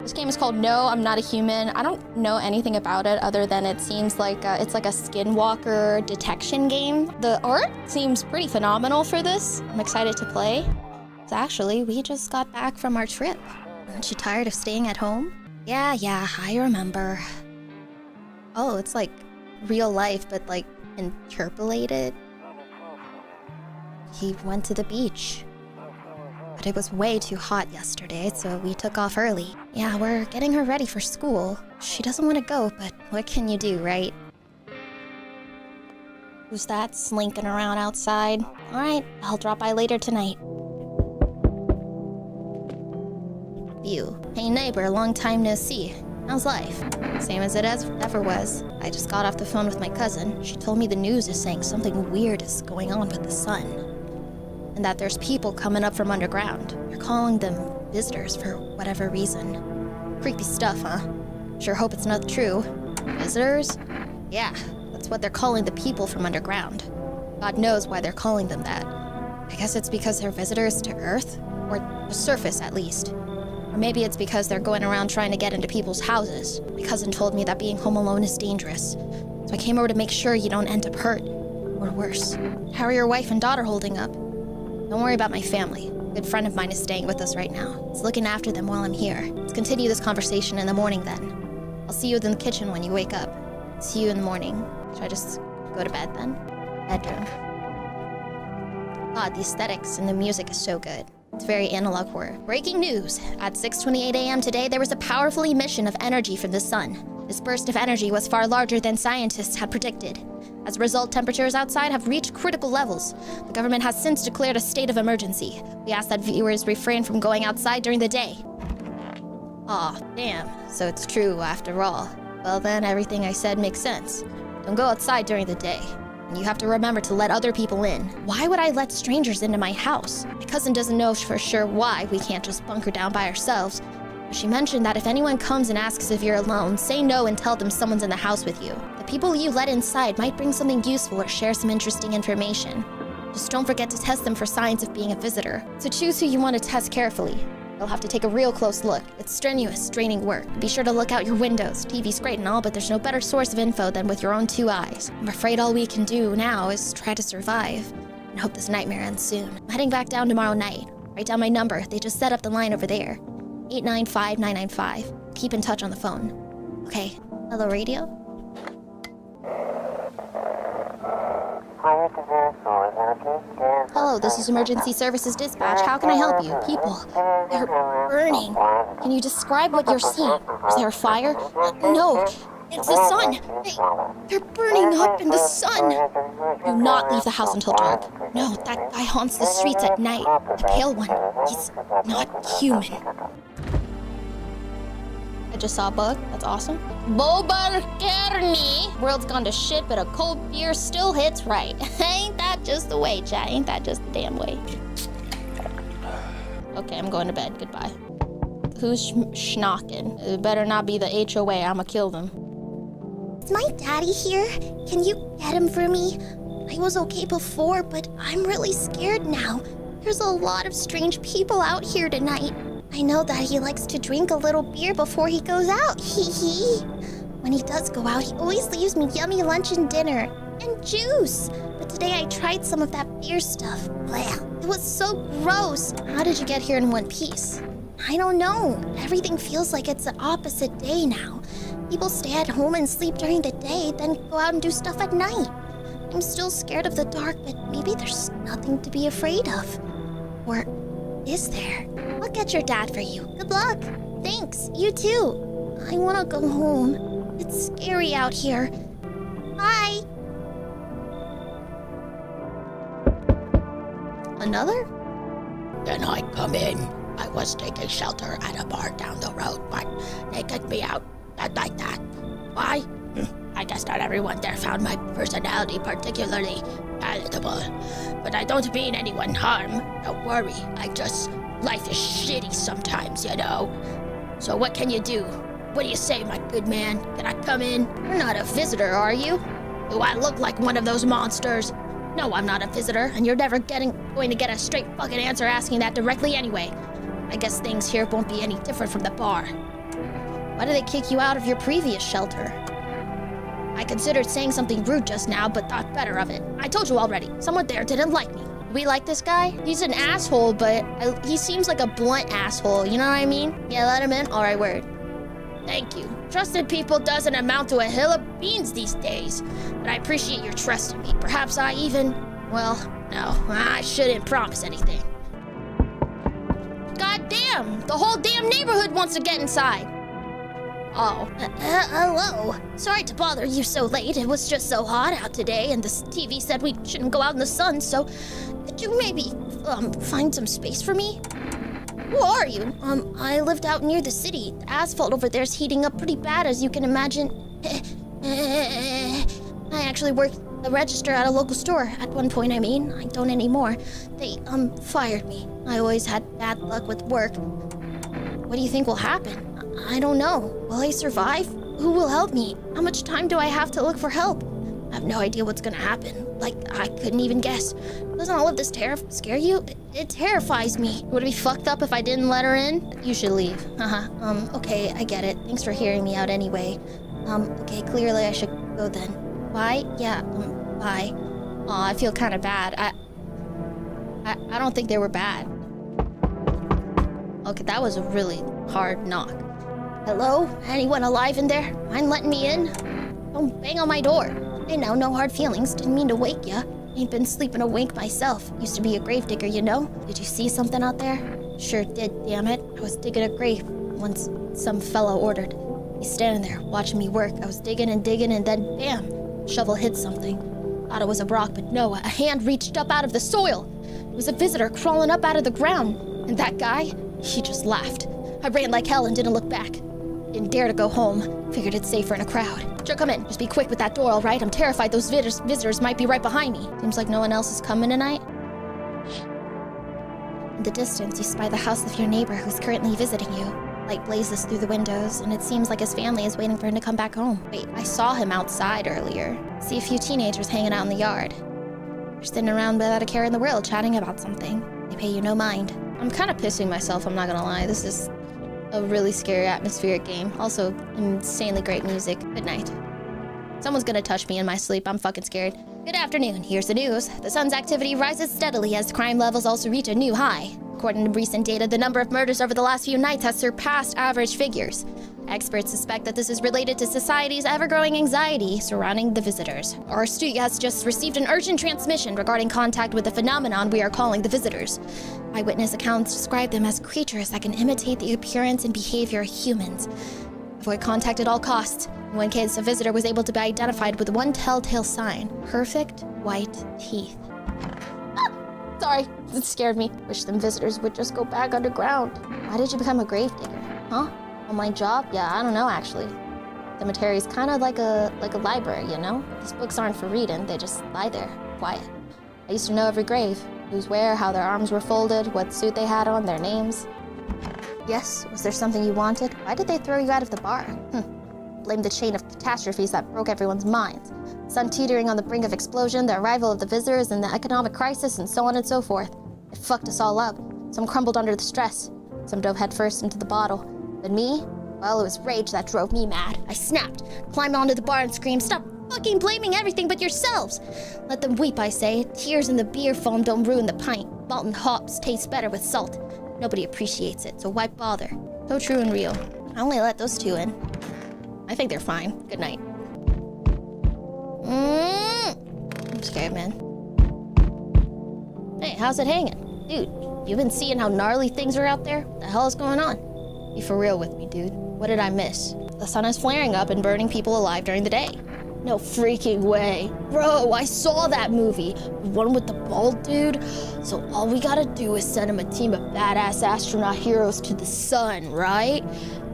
This game is called No, I'm Not a Human. I don't know anything about it other than it seems like it's like a skinwalker detection game. The art seems pretty phenomenal for this. I'm excited to play. So actually, we just got back from our trip. Aren't you tired of staying at home? Yeah, I remember. Oh, it's like real life, but like interpolated. He went to the beach. But it was way too hot yesterday, so we took off early. Yeah, we're getting her ready for school. She doesn't want to go, but what can you do, right? Who's that slinking around outside? Alright, I'll drop by later tonight. You. Hey neighbor, long time no see. How's life? Same as it ever was. I just got off the phone with my cousin. She told me the news is saying something weird is going on with the sun. And that there's people coming up from underground. They're calling them visitors for whatever reason. Creepy stuff, huh? Sure hope it's not true. Visitors? Yeah, that's what they're calling the people from underground. God knows why they're calling them that. I guess it's because they're visitors to Earth? Or the surface, at least. Or maybe it's because they're going around trying to get into people's houses. My cousin told me that being home alone is dangerous. So I came over to make sure you don't end up hurt. Or worse. How are your wife and daughter holding up? Don't worry about my family. A good friend of mine is staying with us right now. He's looking after them while I'm here. Let's continue this conversation in the morning then. I'll see you in the kitchen when you wake up. See you in the morning. Should I just go to bed then? Bedroom. God, the aesthetics and the music is so good. It's very analog horror. Breaking news! At 6:28 a.m. today, there was a powerful emission of energy from the sun. This burst of energy was far larger than scientists had predicted. As a result, temperatures outside have reached critical levels. The government has since declared a state of emergency. We ask that viewers refrain from going outside during the day. Aw, damn. So it's true after all. Well then, everything I said makes sense. Don't go outside during the day. And you have to remember to let other people in. Why would I let strangers into my house? My cousin doesn't know for sure why we can't just bunker down by ourselves. But she mentioned that if anyone comes and asks if you're alone, say no and tell them someone's in the house with you. The people you let inside might bring something useful or share some interesting information. Just don't forget to test them for signs of being a visitor. So choose who you want to test carefully. You'll have to take a real close look. It's strenuous, draining work. Be sure to look out your windows. TV's great and all, but there's no better source of info than with your own two eyes. I'm afraid all we can do now is try to survive and hope this nightmare ends soon. I'm heading back down tomorrow night. Write down my number. They just set up the line over there. 895-995. Keep in touch on the phone. Okay. Hello, radio? Hello, this is Emergency Services Dispatch. How can I help you? People, they're burning. Can you describe what you're seeing? Is there a fire? No, it's the sun. They're burning up in the sun. Do not leave the house until dark. No, that guy haunts the streets at night. The pale one. He's not human. I just saw a bug. That's awesome. Boba Kearney. World's gone to shit, but a cold beer still hits right. Ain't that just the way, chat? Ain't that just the damn way? Okay, I'm going to bed. Goodbye. Who's schnocking? It better not be the HOA. I'ma kill them. Is my daddy here? Can you get him for me? I was okay before, but I'm really scared now. There's a lot of strange people out here tonight. I know that he likes to drink a little beer before he goes out, hee. When he does go out, he always leaves me yummy lunch and dinner. And juice. But today I tried some of that beer stuff. Blech. It was so gross. How did you get here in one piece? I don't know. Everything feels like it's the opposite day now. People stay at home and sleep during the day, then go out and do stuff at night. I'm still scared of the dark, but maybe there's nothing to be afraid of. Or is there? I'll get your dad for you. Good luck. Thanks. You too. I want to go home. It's scary out here. Bye. Another? Can I come in? I was taking shelter at a bar down the road, but they kicked me out. Not like that. Why? I guess not everyone there found my personality particularly palatable. But I don't mean anyone harm. Don't worry. Life is shitty sometimes, you know. So what can you do? What do you say, my good man? Can I come in? You're not a visitor, are you? Do I look like one of those monsters? No, I'm not a visitor, and you're never going to get a straight fucking answer asking that directly anyway. I guess things here won't be any different from the bar. Why did they kick you out of your previous shelter? I considered saying something rude just now, but thought better of it. I told you already, someone there didn't like me. We like this guy? He's an asshole, but he seems like a blunt asshole, you know what I mean? Yeah, let him in? Alright, word. Thank you. Trusted people doesn't amount to a hill of beans these days, but I appreciate your trust in me. Perhaps I even... Well, no, I shouldn't promise anything. God damn! The whole damn neighborhood wants to get inside! Oh. Hello. Sorry to bother you so late. It was just so hot out today, and the TV said we shouldn't go out in the sun, so could you maybe, find some space for me? Who are you? I lived out near the city. The asphalt over there's heating up pretty bad, as you can imagine. I actually worked the register at a local store. At one point, I mean. I don't anymore. They, fired me. I always had bad luck with work. What do you think will happen? I don't know. Will I survive? Who will help me? How much time do I have to look for help? I have no idea what's gonna happen. Like, I couldn't even guess. Doesn't all of this scare you? It terrifies me. Would it be fucked up if I didn't let her in? You should leave. Okay, I get it. Thanks for hearing me out anyway. Okay, clearly I should go then. Bye? Yeah, bye. Aw, I feel kind of bad. I don't think they were bad. Okay, that was a really hard knock. Hello? Anyone alive in there? Mind letting me in? Don't bang on my door. Hey now, no hard feelings. Didn't mean to wake ya. Ain't been sleeping a wink myself. Used to be a gravedigger, you know? Did you see something out there? Sure did, damn it. I was digging a grave once some fella ordered. He's standing there, watching me work. I was digging, and then bam! Shovel hit something. Thought it was a rock, but no, a hand reached up out of the soil. It was a visitor crawling up out of the ground. And that guy, he just laughed. I ran like hell and didn't look back. Didn't dare to go home. Figured it's safer in a crowd. Sure, come in. Just be quick with that door, all right? I'm terrified those visitors might be right behind me. Seems like no one else is coming tonight. In the distance, you spy the house of your neighbor who's currently visiting you. Light blazes through the windows, and it seems like his family is waiting for him to come back home. Wait, I saw him outside earlier. See a few teenagers hanging out in the yard. They're sitting around without a care in the world, chatting about something. They pay you no mind. I'm kind of pissing myself, I'm not gonna lie. This is a really scary atmospheric game. Also, insanely great music. Good night. Someone's gonna touch me in my sleep. I'm fucking scared. Good afternoon. Here's the news. The sun's activity rises steadily as crime levels also reach a new high. According to recent data, the number of murders over the last few nights has surpassed average figures. Experts suspect that this is related to society's ever-growing anxiety surrounding the visitors. Our studio has just received an urgent transmission regarding contact with the phenomenon we are calling the visitors. Eyewitness accounts describe them as creatures that can imitate the appearance and behavior of humans. Avoid contact at all costs. In one case, a visitor was able to be identified with one telltale sign: perfect white teeth. Sorry, it scared me. Wish them visitors would just go back underground. Why did you become a gravedigger? Huh? Online job? Yeah, I don't know actually. Cemetery's kind of like a library, you know? These books aren't for reading, they just lie there, quiet. I used to know every grave, who's where, how their arms were folded, what suit they had on, their names. Yes, was there something you wanted? Why did they throw you out of the bar? Blame the chain of catastrophes that broke everyone's minds. Sun teetering on the brink of explosion, the arrival of the visitors, and the economic crisis, and so on and so forth. It fucked us all up. Some crumbled under the stress. Some dove headfirst into the bottle. But me? Well, it was rage that drove me mad. I snapped, climbed onto the bar and screamed, "Stop fucking blaming everything but yourselves!" Let them weep, I say. Tears in the beer foam don't ruin the pint. Malt and hops taste better with salt. Nobody appreciates it, so why bother? So true and real. I only let those two in. I think they're fine. Good night. I'm scared, man. Hey, how's it hanging? Dude, you been seeing how gnarly things are out there? What the hell is going on? Be for real with me, dude. What did I miss? The sun is flaring up and burning people alive during the day. No freaking way. Bro, I saw that movie. The one with the bald dude. So all we gotta do is send him a team of badass astronaut heroes to the sun, right?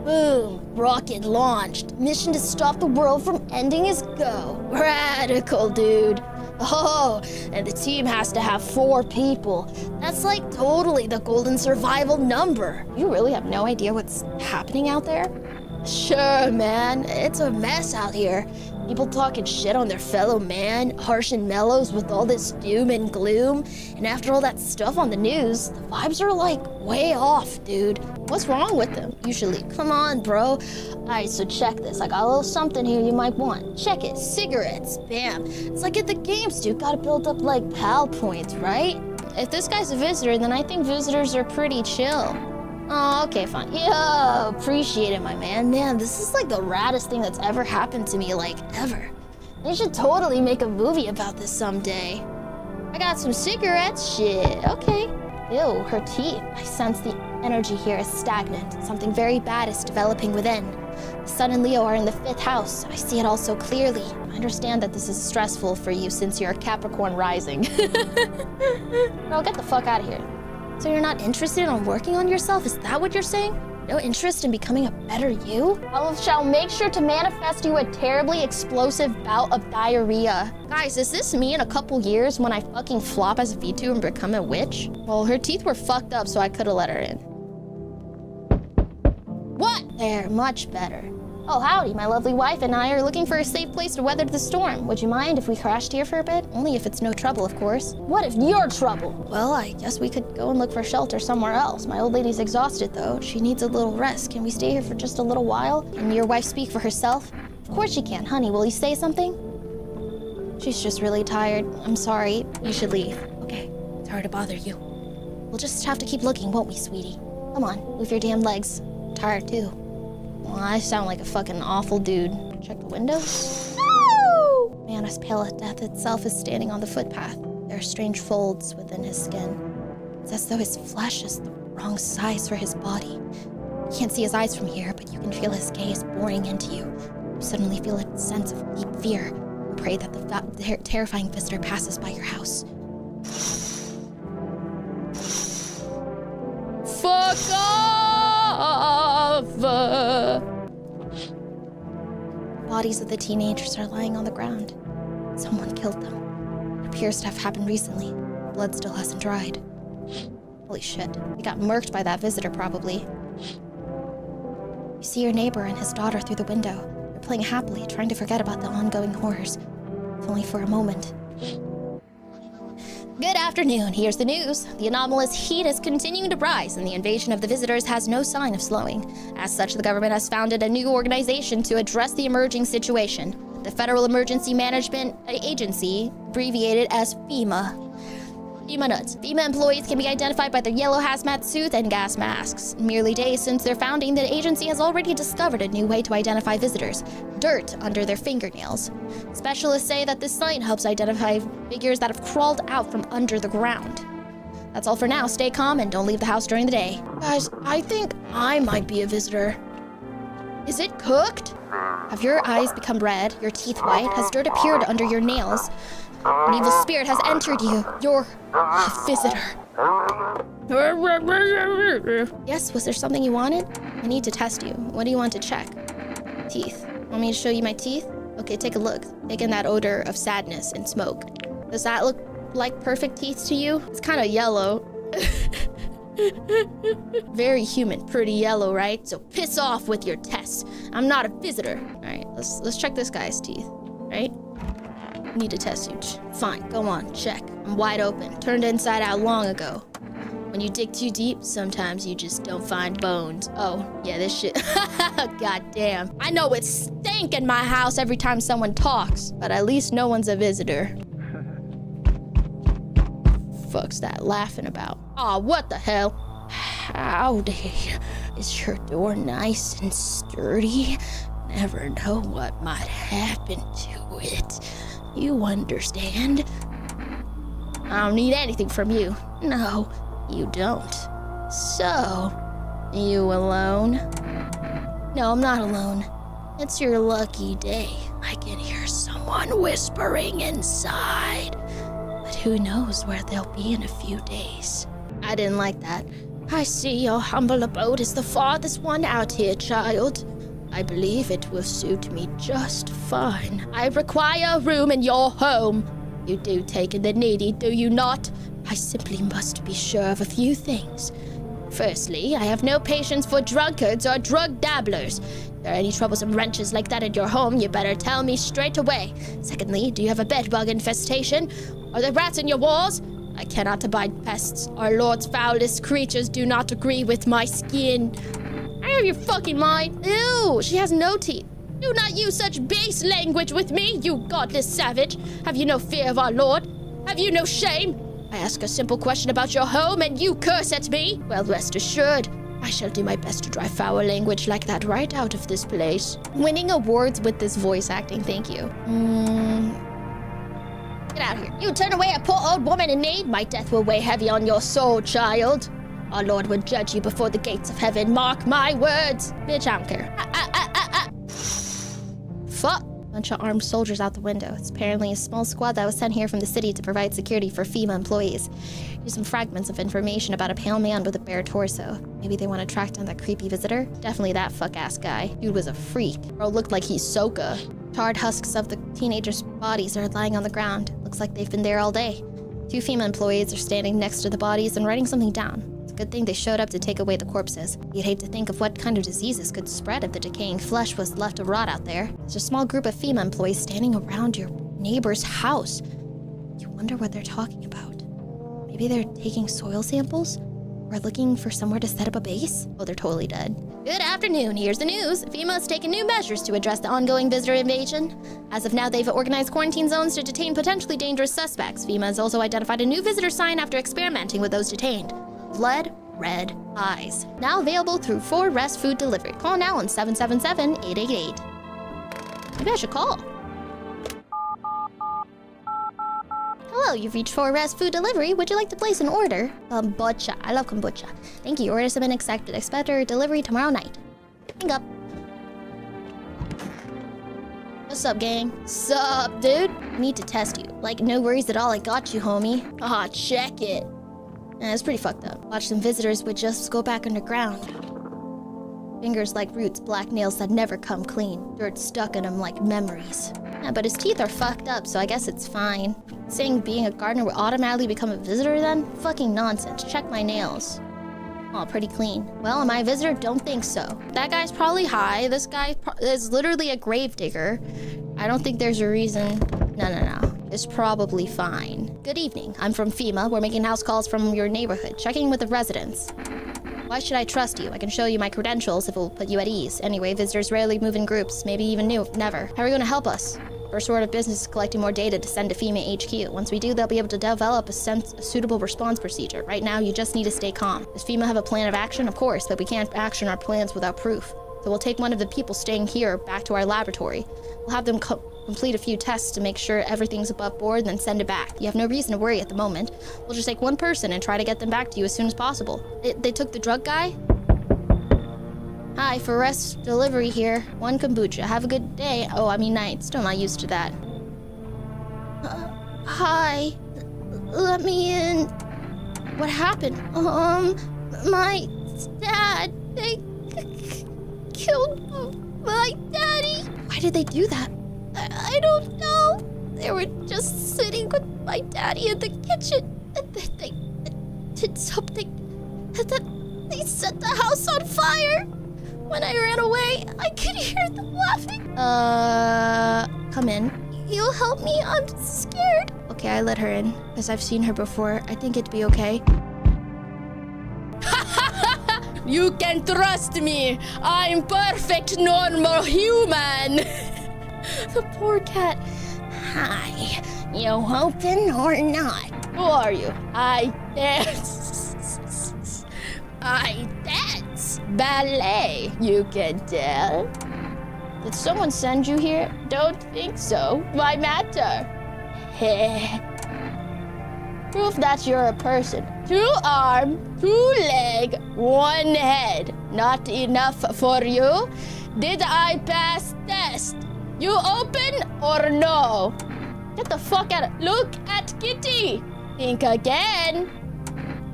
Boom, rocket launched. Mission to stop the world from ending is go. Radical, dude. Oh, and the team has to have 4 people. That's like totally the golden survival number. You really have no idea what's happening out there? Sure, man. It's a mess out here. People talking shit on their fellow man, harsh and mellows with all this doom and gloom. And after all that stuff on the news, the vibes are like way off, dude. What's wrong with them, usually? Come on, bro. Alright, so check this. I got a little something here you might want. Check it. Cigarettes. Bam. It's like at the games, dude. Gotta build up, like, pal points, right? If this guy's a visitor, then I think visitors are pretty chill. Oh, okay, fine. Yo, appreciate it, my man. Man, this is like the raddest thing that's ever happened to me, like, ever. They should totally make a movie about this someday. I got some cigarettes. Shit, okay. Ew, her teeth. I sense the energy here is stagnant. Something very bad is developing within. The Sun and Leo are in the 5th house. I see it all so clearly. I understand that this is stressful for you since you're a Capricorn rising. Girl, get the fuck out of here. So you're not interested in working on yourself? Is that what you're saying? No interest in becoming a better you? I shall make sure to manifest you a terribly explosive bout of diarrhea. Guys, is this me in a couple years when I fucking flop as a V2 and become a witch? Well, her teeth were fucked up, so I could have let her in. What? There, much better. Oh, howdy, my lovely wife and I are looking for a safe place to weather the storm. Would you mind if we crashed here for a bit? Only if it's no trouble, of course. What if you're trouble? Well, I guess we could go and look for shelter somewhere else. My old lady's exhausted, though. She needs a little rest. Can we stay here for just a little while? Can your wife speak for herself? Of course she can. Honey, will you say something? She's just really tired. I'm sorry. You should leave. Okay. Sorry to bother you. We'll just have to keep looking, won't we, sweetie? Come on, move your damn legs. I'm tired, too. Well, I sound like a fucking awful dude. Check the windows. No! Man as pale as death itself is standing on the footpath. There are strange folds within his skin. It's as though his flesh is the wrong size for his body. You can't see his eyes from here, but you can feel his gaze boring into you. You suddenly feel a sense of deep fear and pray that the terrifying visitor passes by your house. Fuck off! Bodies of the teenagers are lying on the ground. Someone killed them. It appears to have happened recently. Blood still hasn't dried. Holy shit. They got murked by that visitor, probably. You see your neighbor and his daughter through the window. They're playing happily, trying to forget about the ongoing horrors. If only for a moment. Good afternoon. Here's the news. The anomalous heat is continuing to rise, and the invasion of the visitors has no sign of slowing. As such, the government has founded a new organization to address the emerging situation. The Federal Emergency Management Agency, abbreviated as FEMA. FEMA nuts. FEMA employees can be identified by their yellow hazmat suits and gas masks. Merely days since their founding, the agency has already discovered a new way to identify visitors: dirt under their fingernails. Specialists say that this sign helps identify figures that have crawled out from under the ground. That's all for now. Stay calm and don't leave the house during the day. Guys, I think I might be a visitor. Is it cooked? Have your eyes become red, your teeth white? Has dirt appeared under your nails? An evil spirit has entered you. You're a visitor. Yes, was there something you wanted? I need to test you. What do you want to check? Teeth. Want me to show you my teeth? Okay, take a look. Take in that odor of sadness and smoke. Does that look like perfect teeth to you? It's kind of yellow. Very human, pretty yellow, right? So piss off with your tests. I'm not a visitor. All right, let's check this guy's teeth, right? Need to test you. Fine, go on, check. I'm wide open. Turned inside out long ago. When you dig too deep, sometimes you just don't find bones. Oh, yeah, this shit. God damn. I know it stank in my house every time someone talks, but at least no one's a visitor. Fuck's that laughing about? Aw, what the hell? Howdy. Is your door nice and sturdy? Never know what might happen to it. You understand? I don't need anything from you. No, you don't. So, you alone? No, I'm not alone. It's your lucky day. I can hear someone whispering inside. But who knows where they'll be in a few days. I didn't like that. I see your humble abode is the farthest one out here, child. I believe it will suit me just fine. I require a room in your home. You do take in the needy, do you not? I simply must be sure of a few things. Firstly, I have no patience for drunkards or drug dabblers. If there are any troublesome wrenches like that in your home, you better tell me straight away. Secondly, do you have a bedbug infestation? Are there rats in your walls? I cannot abide pests. Our Lord's foulest creatures do not agree with my skin. Out of your fucking mind. Ew, she has no teeth. Do not use such base language with me, you godless savage. Have you no fear of our Lord? Have you no shame? I ask a simple question about your home and you curse at me? Well, rest assured, I shall do my best to drive foul language like that right out of this place. Winning awards with this voice acting, thank you. Get out of here. You turn away a poor old woman in need? My death will weigh heavy on your soul, child. Our Lord will judge you before the gates of heaven. Mark my words. Bitch, I don't care. Fuck. Bunch of armed soldiers out the window. It's apparently a small squad that was sent here from the city to provide security for FEMA employees. Here's some fragments of information about a pale man with a bare torso. Maybe they want to track down that creepy visitor? Definitely that fuck-ass guy. Dude was a freak. Bro looked like he's Sokka. Charred husks of the teenagers' bodies are lying on the ground. Looks like they've been there all day. 2 FEMA employees are standing next to the bodies and writing something down. It's a good thing they showed up to take away the corpses. You'd hate to think of what kind of diseases could spread if the decaying flesh was left to rot out there. There's a small group of FEMA employees standing around your neighbor's house. You wonder what they're talking about. Maybe they're taking soil samples? Or looking for somewhere to set up a base? Oh, they're totally dead. Good afternoon, here's the news. FEMA has taken new measures to address the ongoing visitor invasion. As of now, they've organized quarantine zones to detain potentially dangerous suspects. FEMA has also identified a new visitor sign after experimenting with those detained. Blood red eyes. Now available through 4Rest Food Delivery. Call now on 777-888. Maybe I should call. Hello, you've reached 4Rest Food Delivery. Would you like to place an order? Kombucha. I love kombucha. Thank you. Orders have been accepted. Expect your delivery tomorrow night. Hang up. What's up, gang? Sup, dude? Need to test you. Like, no worries at all. I got you, homie. Ah, check it. It's pretty fucked up. Watch some visitors would just go back underground. Fingers like roots, black nails that never come clean. Dirt stuck in them like memories. Yeah, but his teeth are fucked up, so I guess it's fine. Saying being a gardener would automatically become a visitor then? Fucking nonsense. Check my nails. Oh, pretty clean. Well, am I a visitor? Don't think so. That guy's probably high. This guy is literally a gravedigger. I don't think there's a reason. No. It's probably fine. Good evening. I'm from FEMA. We're making house calls from your neighborhood, checking with the residents. Why should I trust you? I can show you my credentials if it will put you at ease. Anyway, visitors rarely move in groups, maybe even never. How are you going to help us? First order of business is collecting more data to send to FEMA HQ. Once we do, they'll be able to develop a suitable response procedure. Right now, you just need to stay calm. Does FEMA have a plan of action? Of course, but we can't action our plans without proof. So we'll take one of the people staying here back to our laboratory. We'll have them complete a few tests to make sure everything's above board, and then send it back. You have no reason to worry at the moment. We'll just take one person and try to get them back to you as soon as possible. They took the drug guy? Hi, 4Rest Delivery here. 1 kombucha. Have a good day. Oh, I mean night. Still not used to that. Hi. Let me in. What happened? My dad. They killed my daddy. Why did they do that? I don't know. They were just sitting with my daddy in the kitchen. And they did something. And then they set the house on fire. When I ran away, I could hear them laughing. Come in. You'll help me? I'm scared. Okay, I let her in. Because I've seen her before. I think it'd be okay. You can trust me. I'm perfect, normal human. The poor cat. Hi. You open or not? Who are you? I dance. I dance. Ballet, you can tell. Did someone send you here? Don't think so. Why matter? Proof that you're a person. 2 arm, 2 leg, 1 head. Not enough for you? Did I pass test? You open or no? Get the fuck out of... Look at Kitty! Think again.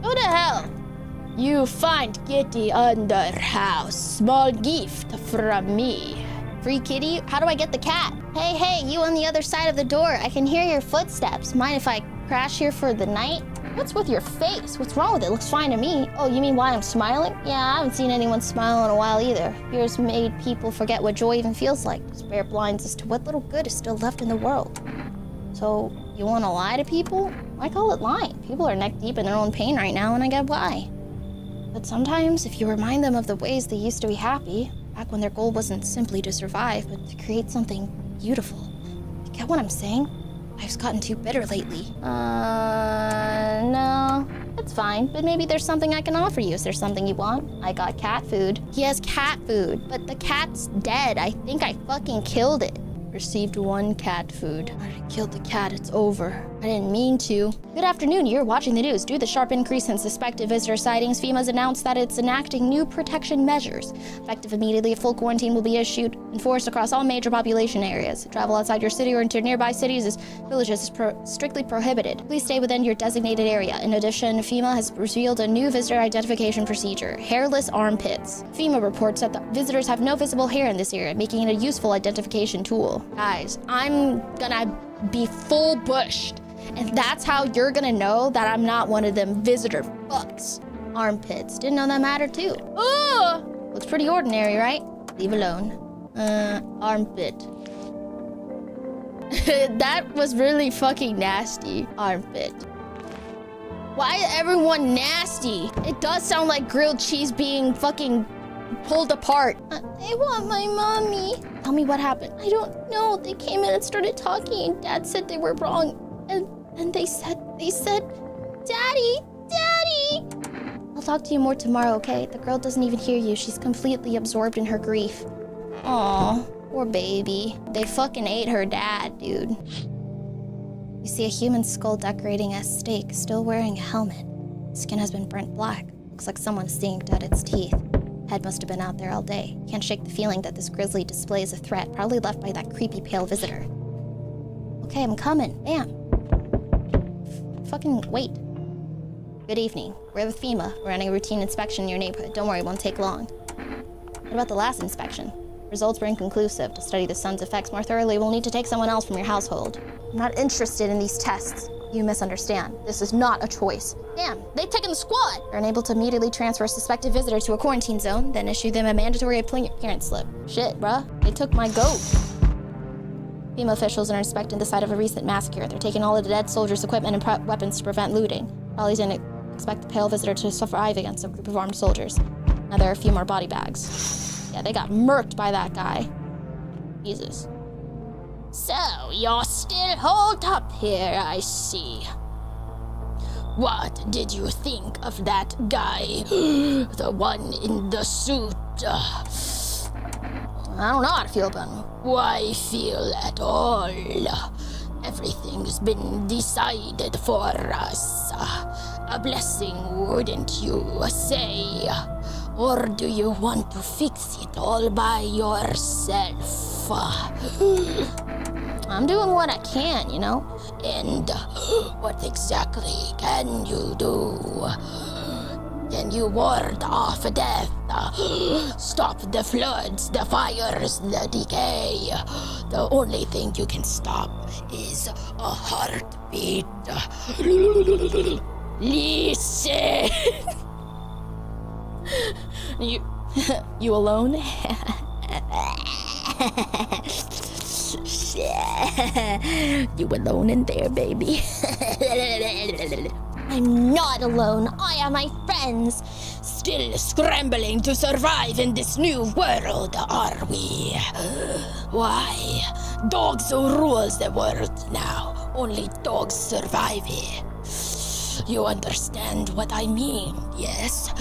Who the hell? You find Kitty under house. Small gift from me. Free kitty? How do I get the cat? Hey, you on the other side of the door. I can hear your footsteps. Mind if I crash here for the night? What's with your face? What's wrong with it? Looks fine to me. Oh, you mean why I'm smiling? Yeah, I haven't seen anyone smile in a while either. Fear's made people forget what joy even feels like. Despair blinds us to what little good is still left in the world. So, you want to lie to people? I call it lying. People are neck deep in their own pain right now, and I get why. But sometimes, if you remind them of the ways they used to be happy, back when their goal wasn't simply to survive, but to create something beautiful. You get what I'm saying? Life's gotten too bitter lately. No. That's fine, but maybe there's something I can offer you. Is there something you want? I got cat food. He has cat food, but the cat's dead. I think I fucking killed it. Received 1 cat food. I already killed the cat, it's over. I didn't mean to. Good afternoon, you're watching the news. Due to the sharp increase in suspected visitor sightings, FEMA's announced that it's enacting new protection measures. Effective immediately, a full quarantine will be enforced across all major population areas. Travel outside your city or into nearby villages is strictly prohibited. Please stay within your designated area. In addition, FEMA has revealed a new visitor identification procedure, hairless armpits. FEMA reports that the visitors have no visible hair in this area, making it a useful identification tool. Guys, I'm gonna be full bushed. And that's how you're gonna know that I'm not one of them visitor fucks. Armpits. Didn't know that mattered too. Ugh! Looks pretty ordinary, right? Leave alone. Armpit. That was really fucking nasty. Armpit. Why is everyone nasty? It does sound like grilled cheese being fucking pulled apart. I want my mommy. Tell me what happened. I don't know. They came in and started talking and Dad said they were wrong. And they said, Daddy! I'll talk to you more tomorrow, okay? The girl doesn't even hear you. She's completely absorbed in her grief. Aw, poor baby. They fucking ate her dad, dude. You see a human skull decorating as steak, still wearing a helmet. Skin has been burnt black. Looks like someone stinked at its teeth. Head must have been out there all day. Can't shake the feeling that this grisly display is a threat, probably left by that creepy pale visitor. Okay, I'm coming. Bam. Fucking wait. Good evening. We're with FEMA. We're running a routine inspection in your neighborhood. Don't worry, it won't take long. What about the last inspection? Results were inconclusive. To study the sun's effects more thoroughly, we'll need to take someone else from your household. I'm not interested in these tests. You misunderstand. This is not a choice. Damn, they've taken the squad! You're unable to immediately transfer a suspected visitor to a quarantine zone, then issue them a mandatory appearance slip. Shit, bruh. They took my goat. FEMA officials are inspecting the site of a recent massacre. They're taking all of the dead soldiers' equipment and weapons to prevent looting. Probably didn't expect the pale visitor to survive against a group of armed soldiers. Now there are a few more body bags. Yeah, they got murked by that guy. Jesus. So, you're still holed up here, I see. What did you think of that guy? The one in the suit? I don't know how to feel about him. Why feel at all? Everything's been decided for us. A blessing, wouldn't you say? Or do you want to fix it all by yourself? I'm doing what I can, you know? And what exactly can you do? Can you ward off death? Stop the floods, the fires, the decay? The only thing you can stop is a heartbeat. Listen! You alone? You alone in there, baby? I'm not alone. I have my friends. Still scrambling to survive in this new world, are we? Why? Dogs rules the world now. Only dogs survive here. You understand what I mean, yes?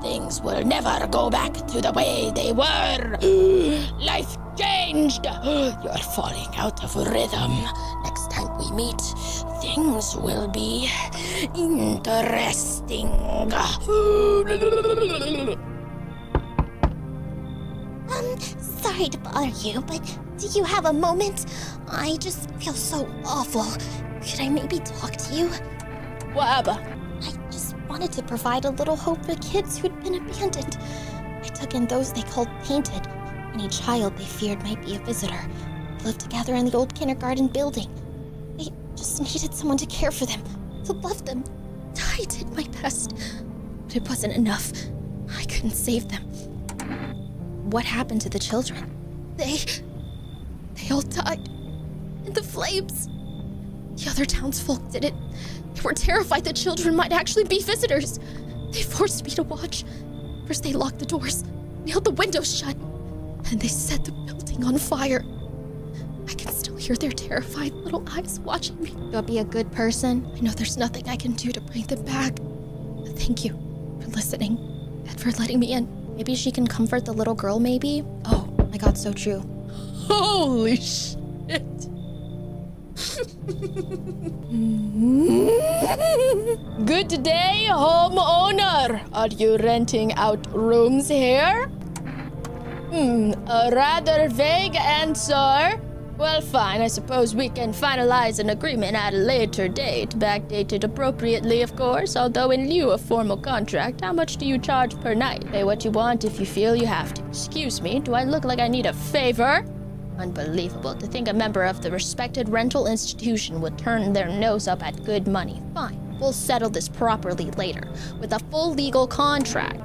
Things will never go back to the way they were. Life changed. You're falling out of rhythm. Next time we meet, things will be interesting. Sorry to bother you, but do you have a moment? I just feel so awful. Could I maybe talk to you? Whatever. I just wanted to provide a little hope for kids who'd been abandoned. I took in those they called painted. Any child they feared might be a visitor. They lived together in the old kindergarten building. They just needed someone to care for them, to love them. I did my best, but it wasn't enough. I couldn't save them. What happened to the children? They all died in the flames. The other townsfolk did it. They were terrified the children might actually be visitors. They forced me to watch. First they locked the doors, nailed the windows shut, and they set the building on fire. I can still hear their terrified little eyes watching me. Do I be a good person? I know there's nothing I can do to bring them back. But thank you for listening and for letting me in. Maybe she can comfort the little girl, maybe? Oh, my God, so true. Holy shit. Good day, homeowner. Are you renting out rooms here? A rather vague answer. Well, fine. I suppose we can finalize an agreement at a later date, backdated appropriately, of course, although in lieu of formal contract. How much do you charge per night? Pay what you want if you feel you have to. Excuse me, do I look like I need a favor? Unbelievable to think a member of the respected rental institution would turn their nose up at good money. Fine, we'll settle this properly later, with a full legal contract.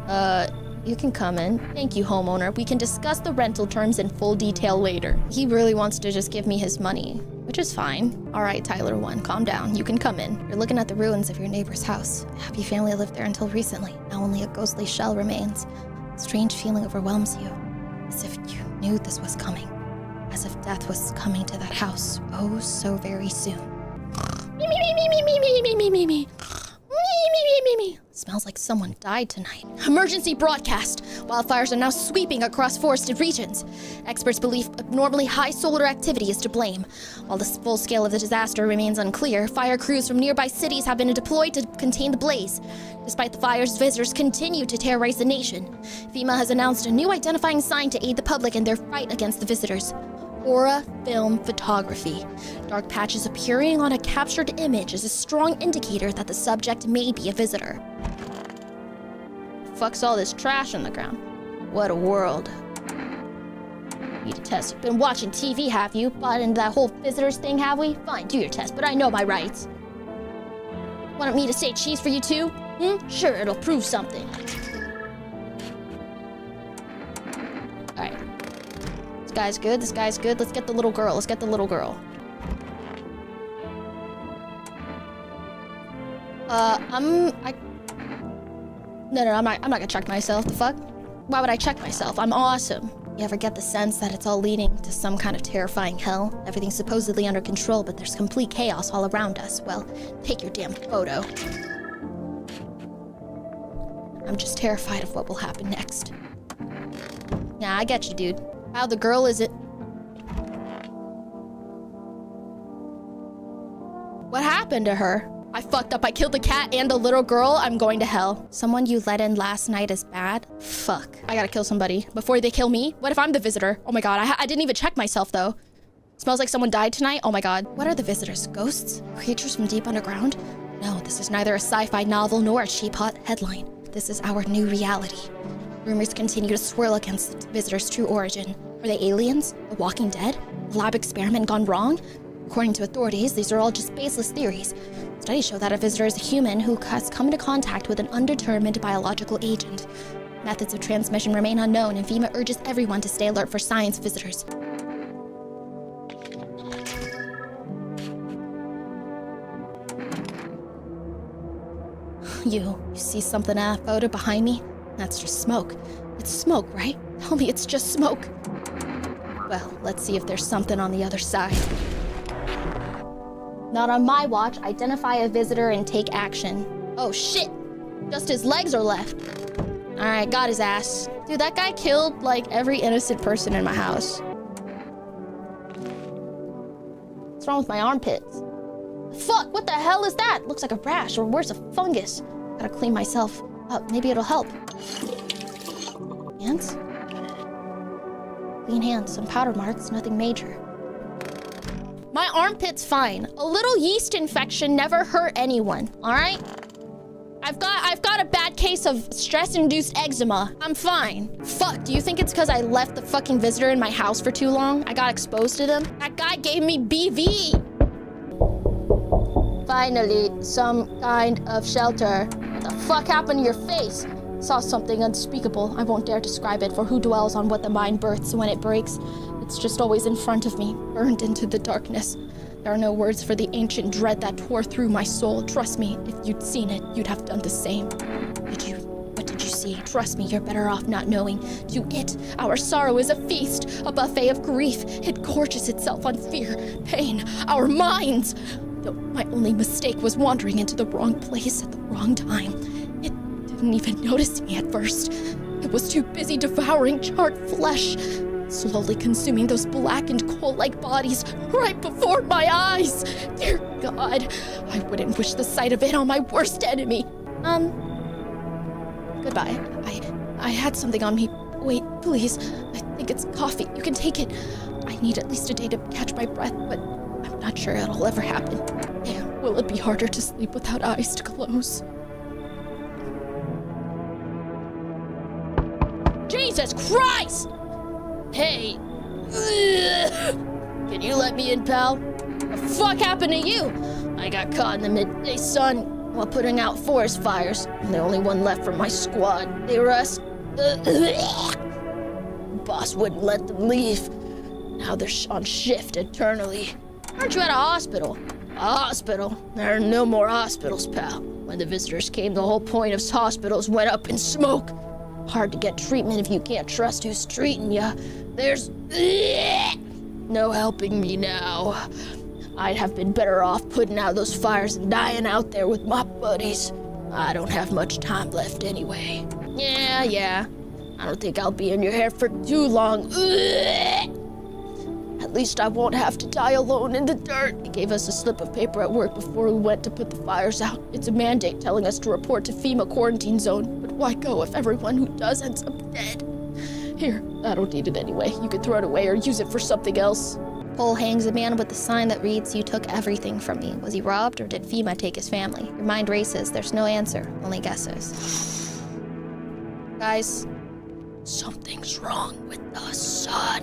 You can come in. Thank you, homeowner. We can discuss the rental terms in full detail later. He really wants to just give me his money, which is fine. All right, Tyler 1, calm down. You can come in. You're looking at the ruins of your neighbor's house. A happy family lived there until recently. Now only a ghostly shell remains. A strange feeling overwhelms you, as if you knew this was coming. As if death was coming to that house, oh so very soon. Me. Smells like someone died tonight. Emergency broadcast! Wildfires are now sweeping across forested regions. Experts believe abnormally high solar activity is to blame. While the full scale of the disaster remains unclear, fire crews from nearby cities have been deployed to contain the blaze. Despite the fires, visitors continue to terrorize the nation. FEMA has announced a new identifying sign to aid the public in their fight against the visitors. Aura film photography. Dark patches appearing on a captured image is a strong indicator that the subject may be a visitor. Fuck's all this trash on the ground? What a world. Need a test. You've been watching TV, have you? Bought into that whole visitors thing, have we? Fine, do your test, but I know my rights. Want me to say cheese for you too? Sure, it'll prove something. Alright. This guy's good. Let's get the little girl. No, I'm not gonna check myself. The fuck? Why would I check myself? I'm awesome. You ever get the sense that it's all leading to some kind of terrifying hell? Everything's supposedly under control, but there's complete chaos all around us. Well, take your damn photo. I'm just terrified of what will happen next. Yeah, I get you, dude. How the girl is it? What happened to her? I fucked up. I killed the cat and the little girl. I'm going to hell. Someone you let in last night is bad? Fuck. I gotta kill somebody before they kill me. What if I'm the visitor? Oh my God, I didn't even check myself though. Smells like someone died tonight. Oh my God. What are the visitors? Ghosts? Creatures from deep underground? No, this is neither a sci-fi novel nor a cheap hot headline. This is our new reality. Rumors continue to swirl against the visitors' true origin. Are they aliens? The Walking Dead? A lab experiment gone wrong? According to authorities, these are all just baseless theories. Studies show that a visitor is a human who has come into contact with an undetermined biological agent. Methods of transmission remain unknown, and FEMA urges everyone to stay alert for science visitors. You see something in that photo behind me? That's just smoke. It's smoke, right? Tell me it's just smoke. Well, let's see if there's something on the other side. Not on my watch. Identify a visitor and take action. Oh shit! Just his legs are left. Alright, got his ass. Dude, that guy killed like every innocent person in my house. What's wrong with my armpits? Fuck, what the hell is that? Looks like a rash or worse, a fungus. Gotta clean myself up. Maybe it'll help. Hands? Clean hands, some powder marks, nothing major. My armpit's fine. A little yeast infection never hurt anyone, all right? I've got a bad case of stress-induced eczema. I'm fine. Fuck, do you think it's because I left the fucking visitor in my house for too long? I got exposed to them? That guy gave me BV! Finally, some kind of shelter. What the fuck happened to your face? Saw something unspeakable. I won't dare describe it, for who dwells on what the mind births when it breaks? It's just always in front of me, burned into the darkness. There are no words for the ancient dread that tore through my soul. Trust me, if you'd seen it, you'd have done the same. What did you see? Trust me, you're better off not knowing. To it, our sorrow is a feast, a buffet of grief. It gorges itself on fear, pain, our minds. Though my only mistake was wandering into the wrong place at the wrong time. It didn't even notice me at first. It was too busy devouring charred flesh, slowly consuming those blackened coal-like bodies right before my eyes. Dear God, I wouldn't wish the sight of it on my worst enemy. Goodbye. I had something on me. Wait, please. I think it's coffee. You can take it. I need at least a day to catch my breath, but I'm not sure it'll ever happen. And will it be harder to sleep without eyes to close? Jesus Christ! Hey! Can you let me in, pal? What the fuck happened to you? I got caught in the midday sun while putting out forest fires. I'm the only one left from my squad. They rest. Boss wouldn't let them leave. Now they're on shift eternally. Aren't you at a hospital? A hospital? There are no more hospitals, pal. When the visitors came, the whole point of hospitals went up in smoke. Hard to get treatment if you can't trust who's treating ya. There's no helping me now. I'd have been better off putting out those fires and dying out there with my buddies. I don't have much time left anyway. Yeah. I don't think I'll be in your hair for too long. At least I won't have to die alone in the dirt. He gave us a slip of paper at work before we went to put the fires out. It's a mandate telling us to report to FEMA quarantine zone. But why go if everyone who does ends up dead? Here, I don't need it anyway. You could throw it away or use it for something else. Pole hangs a man with the sign that reads, "You took everything from me." Was he robbed or did FEMA take his family? Your mind races. There's no answer, only guesses. Guys, something's wrong with the sun.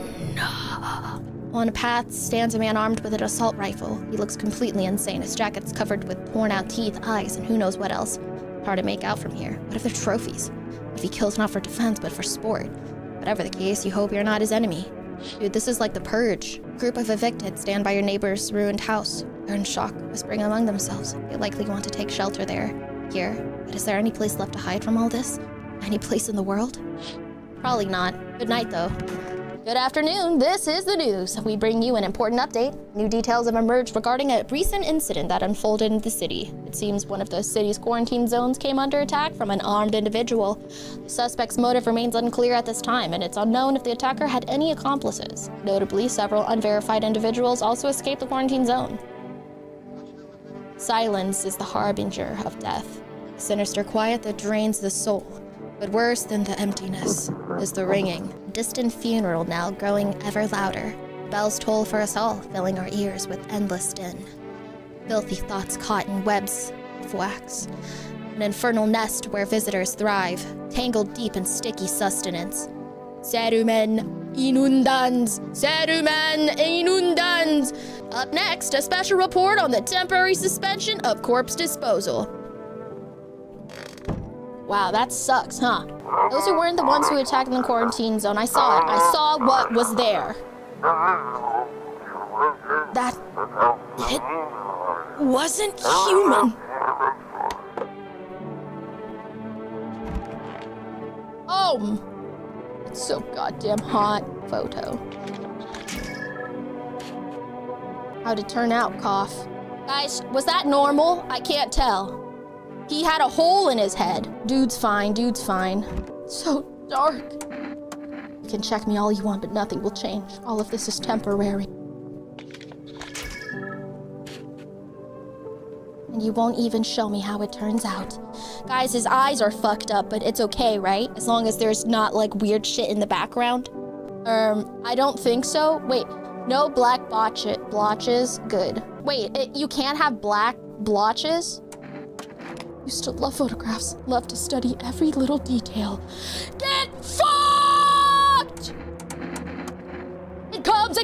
On a path stands a man armed with an assault rifle. He looks completely insane. His jacket's covered with torn out teeth, eyes, and who knows what else. Hard to make out from here. What if they're trophies? If he kills not for defense, but for sport? Whatever the case, you hope you're not his enemy. Dude, this is like the Purge. A group of evicted stand by your neighbor's ruined house. They're in shock, whispering among themselves. They likely want to take shelter there. Here. But is there any place left to hide from all this? Any place in the world? Probably not. Good night, though. Good afternoon, this is the news. We bring you an important update. New details have emerged regarding a recent incident that unfolded in the city. It seems one of the city's quarantine zones came under attack from an armed individual. The suspect's motive remains unclear at this time, and it's unknown if the attacker had any accomplices. Notably, several unverified individuals also escaped the quarantine zone. Silence is the harbinger of death, a sinister quiet that drains the soul. But worse than the emptiness is the ringing. A distant funeral knell growing ever louder. Bells toll for us all, filling our ears with endless din. Filthy thoughts caught in webs of wax. An infernal nest where visitors thrive, tangled deep in sticky sustenance. Cerumen inundans! Cerumen inundans! Up next, a special report on the temporary suspension of corpse disposal. Wow, that sucks, huh? Those who weren't the ones who attacked in the quarantine zone, I saw it. I saw what was there. That... it wasn't human. Oh, it's so goddamn hot. Photo. How'd it turn out, Cough? Guys, was that normal? I can't tell. He had a hole in his head. Dude's fine, dude's fine. So dark. You can check me all you want, but nothing will change. All of this is temporary. And you won't even show me how it turns out. Guys, his eyes are fucked up, but it's okay, right? As long as there's not, like, weird shit in the background. I don't think so. Wait, no black blotches? Good. Wait, you can't have black blotches? Used to love photographs, love to study every little detail. Get fucked! It comes!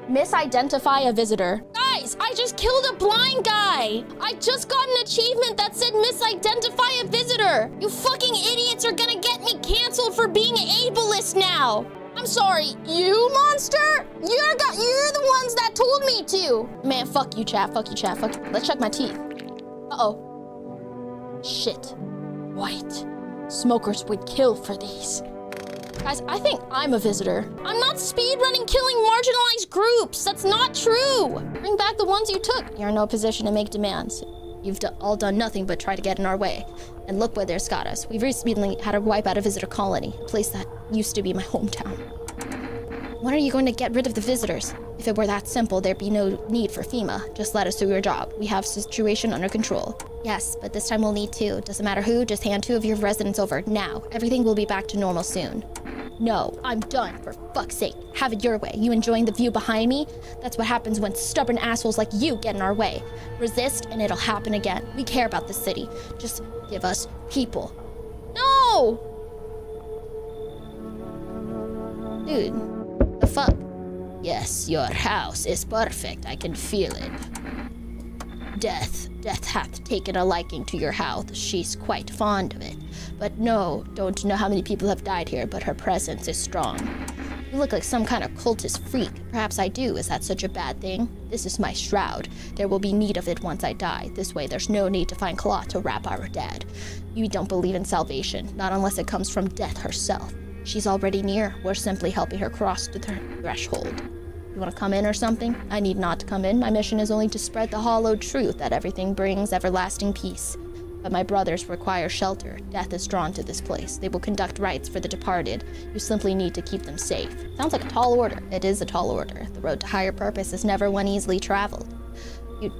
Misidentify a visitor. Guys, I just killed a blind guy! I just got an achievement that said misidentify a visitor! You fucking idiots are gonna get me canceled for being ableist now! I'm sorry, you monster? You're the ones that told me to. Man, fuck you, chat. Fuck you. Let's check my teeth. Uh-oh. Shit. White. Smokers would kill for these. Guys, I think I'm a visitor. I'm not speedrunning killing marginalized groups. That's not true. Bring back the ones you took. You're in no position to make demands. You've all done nothing but try to get in our way. And look where there's got us. We've recently had to wipe out a visitor colony, a place that used to be my hometown. When are you going to get rid of the visitors? If it were that simple, there'd be no need for FEMA. Just let us do your job. We have the situation under control. Yes, but this time we'll need 2. Doesn't matter who, just hand 2 of your residents over now. Everything will be back to normal soon. No, I'm done, for fuck's sake. Have it your way. You enjoying the view behind me? That's what happens when stubborn assholes like you get in our way. Resist and it'll happen again. We care about the city. Just give us people. No! Dude, the fuck? Yes, your house is perfect. I can feel it. Death hath taken a liking to your house. She's quite fond of it. But no, don't know how many people have died here, but her presence is strong. You look like some kind of cultist freak. Perhaps I do. Is that such a bad thing? This is my shroud. There will be need of it once I die. This way, there's no need to find cloth to wrap our dead. You don't believe in salvation, not unless it comes from death herself. She's already near. We're simply helping her cross the threshold. You want to come in or something? I need not to come in. My mission is only to spread the hollow truth that everything brings everlasting peace. But my brothers require shelter. Death is drawn to this place. They will conduct rites for the departed. You simply need to keep them safe. Sounds like a tall order. It is a tall order. The road to higher purpose is never one easily traveled.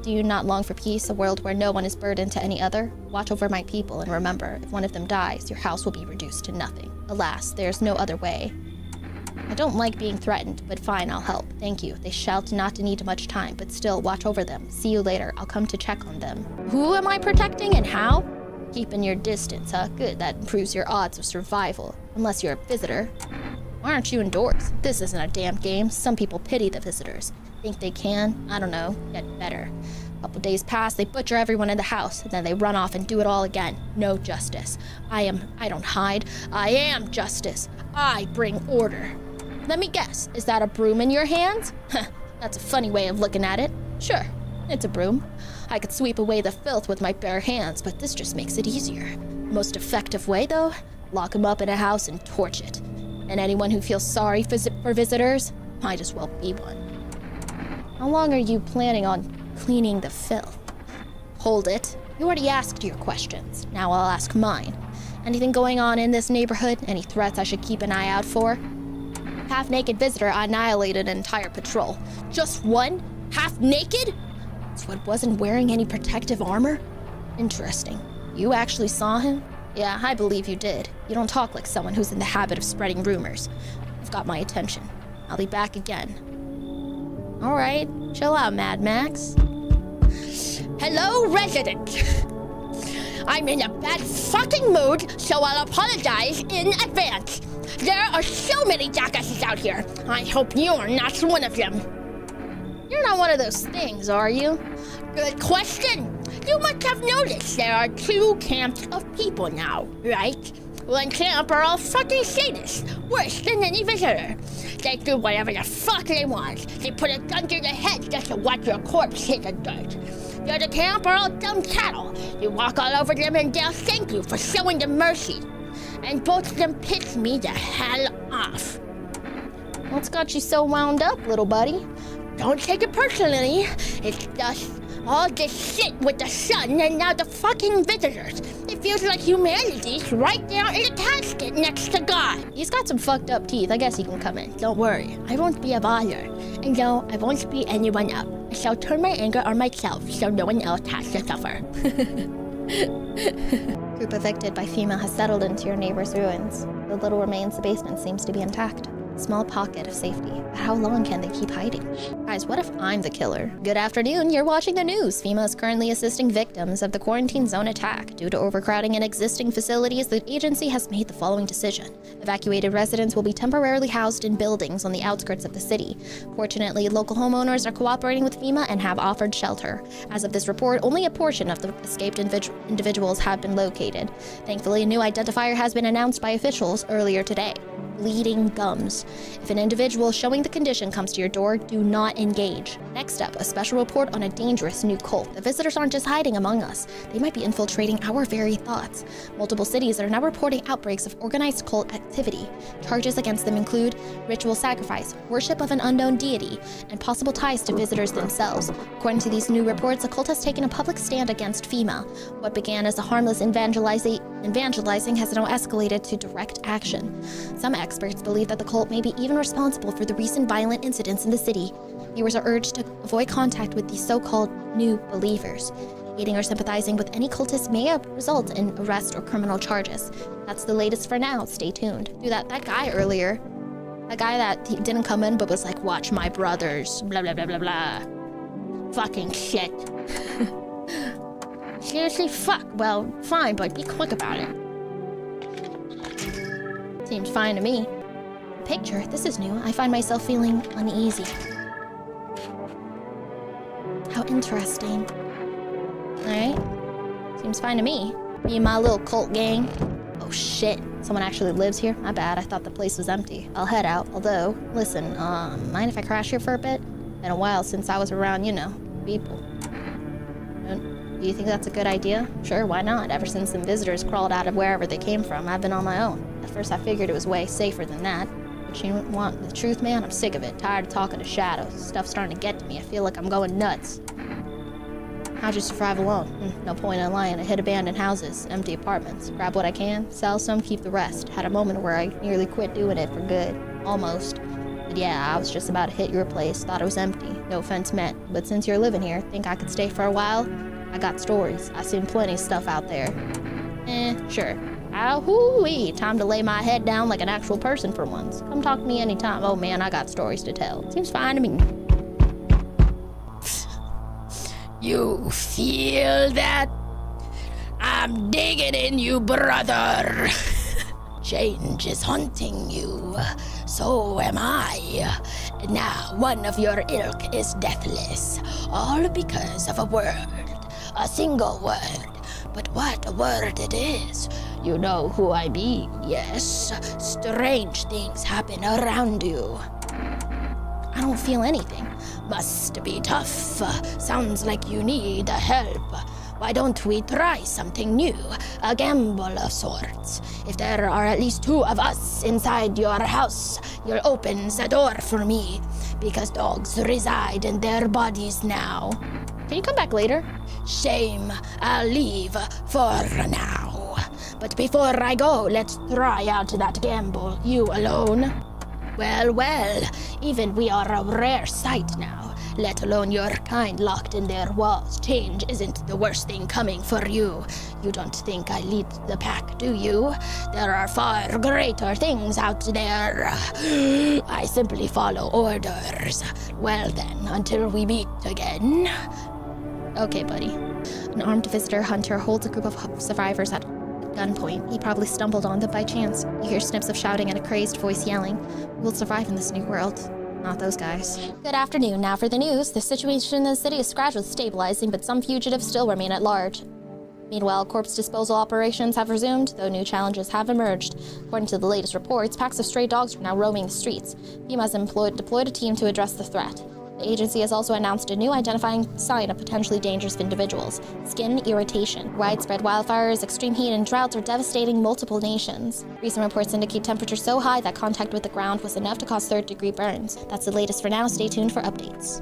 Do you not long for peace, a world where no one is burdened to any other? Watch over my people, and remember, if one of them dies, your house will be reduced to nothing. Alas, there's no other way. I don't like being threatened, but fine, I'll help. Thank you. They shall not need much time, but still, watch over them. See you later. I'll come to check on them. Who am I protecting and how? Keeping your distance, huh? Good, that improves your odds of survival. Unless you're a visitor. Why aren't you indoors? This isn't a damn game. Some people pity the visitors. Think they can, I don't know, get better. A couple days pass, they butcher everyone in the house, and then they run off and do it all again. No justice. I don't hide. I am justice. I bring order. Let me guess, is that a broom in your hands? That's a funny way of looking at it. Sure, it's a broom. I could sweep away the filth with my bare hands, but this just makes it easier. Most effective way, though? Lock them up in a house and torch it. And anyone who feels sorry for visitors might as well be one. How long are you planning on cleaning the filth? Hold it. You already asked your questions. Now I'll ask mine. Anything going on in this neighborhood? Any threats I should keep an eye out for? Half-naked visitor annihilated an entire patrol. Just one? Half-naked? So it wasn't wearing any protective armor? Interesting. You actually saw him? Yeah, I believe you did. You don't talk like someone who's in the habit of spreading rumors. You've got my attention. I'll be back again. Alright, chill out, Mad Max. Hello, resident. I'm in a bad fucking mood, so I'll apologize in advance. There are so many jackasses out here. I hope you're not one of them. You're not one of those things, are you? Good question. You must have noticed there are 2 camps of people now, right? One camp are all fucking sadists, worse than any visitor. They do whatever the fuck they want. They put a gun to your head just to watch your corpse hit the dirt. The other camp are all dumb cattle. You walk all over them and they'll thank you for showing them mercy. And both of them piss me the hell off. What's got you so wound up, little buddy? Don't take it personally. It's just all this shit with the sun and now the fucking visitors. It feels like humanity's right there in a casket next to God. He's got some fucked up teeth. I guess he can come in. Don't worry. I won't be a bother. And no, I won't beat anyone up. I shall turn my anger on myself so no one else has to suffer. Group evicted by FEMA has settled into your neighbor's ruins. The little remains of the basement seems to be intact. Small pocket of safety. But how long can they keep hiding? Guys, what if I'm the killer? Good afternoon, you're watching the news. FEMA is currently assisting victims of the quarantine zone attack. Due to overcrowding in existing facilities, the agency has made the following decision. Evacuated residents will be temporarily housed in buildings on the outskirts of the city. Fortunately, local homeowners are cooperating with FEMA and have offered shelter. As of this report, only a portion of the escaped individuals have been located. Thankfully, a new identifier has been announced by officials earlier today. bleeding gums. If an individual showing the condition comes to your door, do not engage. Next up, a special report on a dangerous new cult. The visitors aren't just hiding among us. They might be infiltrating our very thoughts. Multiple cities are now reporting outbreaks of organized cult activity. Charges against them include ritual sacrifice, worship of an unknown deity, and possible ties to visitors themselves. According to these new reports, the cult has taken a public stand against FEMA. What began as a harmless evangelizing has now escalated to direct action. Some experts believe that the cult may be even responsible for the recent violent incidents in the city. Viewers are urged to avoid contact with these so-called new believers. Aiding or sympathizing with any cultist may result in arrest or criminal charges. That's the latest for now. Stay tuned. Dude, that guy earlier, that guy that he didn't come in but was like, watch my brothers, blah, blah, blah, blah, blah. Fucking shit. Seriously, fuck. Well, fine, but be quick about it. Seems fine to me. Picture, this is new. I find myself feeling uneasy. How interesting. Alright. Seems fine to me. Me and my little cult gang. Oh shit. Someone actually lives here? My bad, I thought the place was empty. I'll head out. Although, listen, mind if I crash here for a bit? Been a while since I was around, people. Do you think that's a good idea? Sure, why not? Ever since some visitors crawled out of wherever they came from, I've been on my own. At first I figured it was way safer than that. But you want the truth, man? I'm sick of it. Tired of talking to shadows. Stuff's starting to get to me. I feel like I'm going nuts. How'd you survive alone? No point in lying. I hit abandoned houses, empty apartments. Grab what I can, sell some, keep the rest. Had a moment where I nearly quit doing it for good. Almost. But yeah, I was just about to hit your place. Thought it was empty. No offense meant. But since you're living here, think I could stay for a while? I got stories. I seen plenty of stuff out there. Sure. Ahoo-wee. Time to lay my head down like an actual person for once. Come talk to me anytime. Oh man, I got stories to tell. Seems fine to me. You feel that? I'm digging in you, brother. Change is haunting you. So am I. Now one of your ilk is deathless. All because of a word. A single word. But what a word it is. You know who I mean, yes? Strange things happen around you. I don't feel anything. Must be tough. Sounds like you need help. Why don't we try something new? A gamble of sorts. If there are at least 2 of us inside your house, you'll open the door for me. Because dogs reside in their bodies now. Can you come back later? Shame. I'll leave for now. But before I go, let's try out that gamble. You alone? Well, even we are a rare sight now, let alone your kind locked in their walls. Change isn't the worst thing coming for you. You don't think I lead the pack, do you? There are far greater things out there. I simply follow orders. Well then, until we meet again. Okay, buddy. An armed visitor hunter holds a group of survivors at gunpoint. He probably stumbled on them by chance. You hear snips of shouting and a crazed voice yelling. We'll survive in this new world. Not those guys. Good afternoon. Now for the news. The situation in the city is gradually stabilizing, but some fugitives still remain at large. Meanwhile, corpse disposal operations have resumed, though new challenges have emerged. According to the latest reports, packs of stray dogs are now roaming the streets. FEMA has deployed a team to address the threat. The agency has also announced a new identifying sign of potentially dangerous individuals: skin irritation. Widespread wildfires, extreme heat, and droughts are devastating multiple nations. Recent reports indicate temperatures so high that contact with the ground was enough to cause third-degree burns. That's the latest for now. Stay tuned for updates.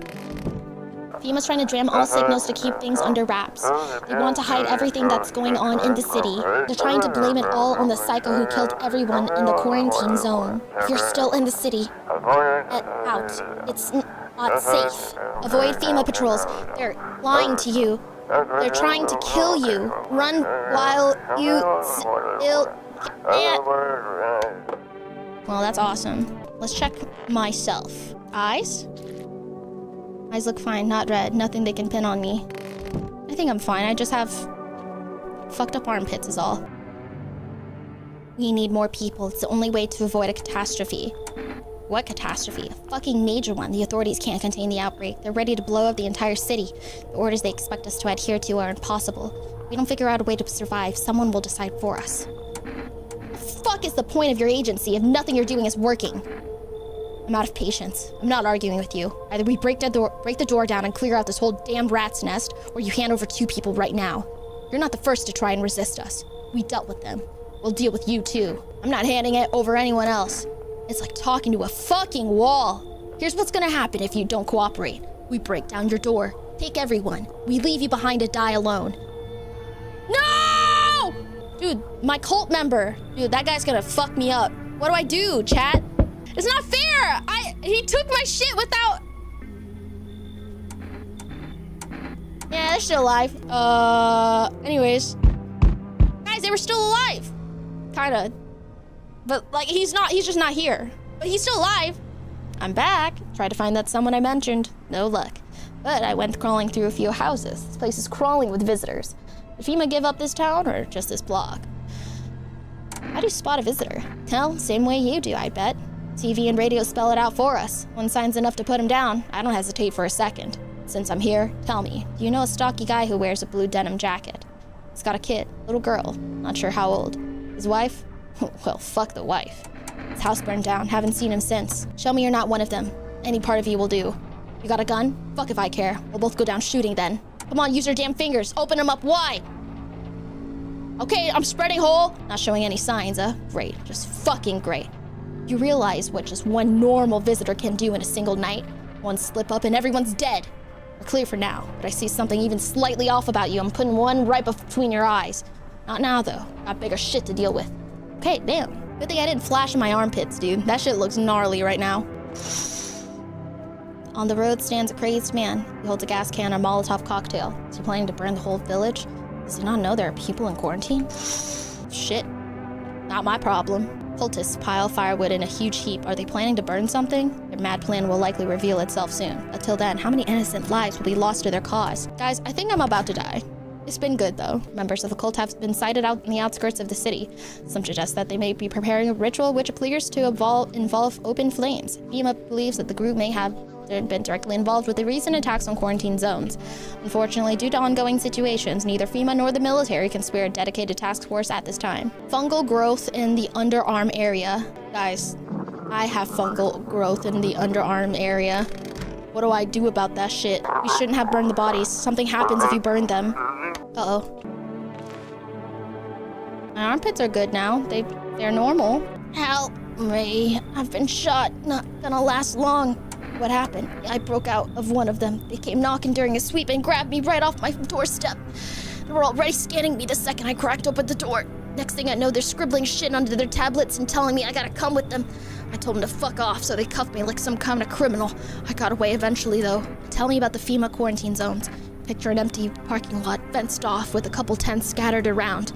FEMA's trying to jam all signals to keep things under wraps. They want to hide everything that's going on in the city. They're trying to blame it all on the psycho who killed everyone in the quarantine zone. If you're still in the city, get out. It's not safe. Avoid FEMA patrols. They're lying to you. They're trying to kill you. Run while you still can't. Well, that's awesome. Let's check myself. Eyes? Eyes look fine, not red. Nothing they can pin on me. I think I'm fine. I just have fucked up armpits is all. We need more people. It's the only way to avoid a catastrophe. What catastrophe? A fucking major one. The authorities can't contain the outbreak. They're ready to blow up the entire city. The orders they expect us to adhere to are impossible. If we don't figure out a way to survive, someone will decide for us. fuck is the point of your agency if nothing you're doing is working? I'm out of patience. I'm not arguing with you. Either we break the door down and clear out this whole damn rat's nest, or you hand over 2 people right now. You're not the first to try and resist us. We dealt with them. We'll deal with you too. I'm not handing it over anyone else. It's like talking to a fucking wall. Here's what's gonna happen if you don't cooperate. We break down your door, take everyone. We leave you behind to die alone. No! Dude, my cult member. Dude, that guy's gonna fuck me up. What do I do, chat? It's not fair! He took my shit without... Yeah, they're still alive. Anyways. Guys, they were still alive. Kinda. But, like, he's just not here. But he's still alive. I'm back. Tried to find that someone I mentioned. No luck. But I went crawling through a few houses. This place is crawling with visitors. Did FEMA give up this town or just this block? How do you spot a visitor? Hell, same way you do, I bet. TV and radio spell it out for us. One sign's enough to put him down. I don't hesitate for a second. Since I'm here, tell me, do you know a stocky guy who wears a blue denim jacket? He's got a kid, little girl, not sure how old. His wife? Well, fuck the wife. His house burned down, haven't seen him since. Show me you're not one of them. Any part of you will do. You got a gun? Fuck if I care. We'll both go down shooting then. Come on, use your damn fingers. Open them up wide. Okay, I'm spreading hole. Not showing any signs, Great, just fucking great. You realize what just one normal visitor can do in a single night? One slip up and everyone's dead. We're clear for now, but I see something even slightly off about you. I'm putting one right between your eyes. Not now, though. Got bigger shit to deal with. Okay, damn. Good thing I didn't flash in my armpits, dude. That shit looks gnarly right now. On the road stands a crazed man. He holds a gas can or Molotov cocktail. Is he planning to burn the whole village? Does he not know there are people in quarantine? Shit. Not my problem. Cultists pile firewood in a huge heap. Are they planning to burn something? Their mad plan will likely reveal itself soon. Until then, how many innocent lives will be lost to their cause? Guys, I think I'm about to die. It's been good, though. Members of the cult have been sighted out in the outskirts of the city. Some suggest that they may be preparing a ritual which appears to involve open flames. FEMA believes that the group may have been directly involved with the recent attacks on quarantine zones. Unfortunately, due to ongoing situations, neither FEMA nor the military can swear a dedicated task force at this time. Fungal growth in the underarm area. Guys, I have fungal growth in the underarm area. What do I do about that shit? We shouldn't have burned the bodies. Something happens if you burn them. Uh-oh. My armpits are good now. They're normal. Help me. I've been shot. Not gonna last long. What happened? I broke out of one of them. They came knocking during a sweep and grabbed me right off my doorstep. They were already scanning me the second I cracked open the door. Next thing I know, they're scribbling shit onto their tablets and telling me I gotta come with them. I told them to fuck off, so they cuffed me like some kind of criminal. I got away eventually, though. Tell me about the FEMA quarantine zones. Picture an empty parking lot, fenced off with a couple tents scattered around.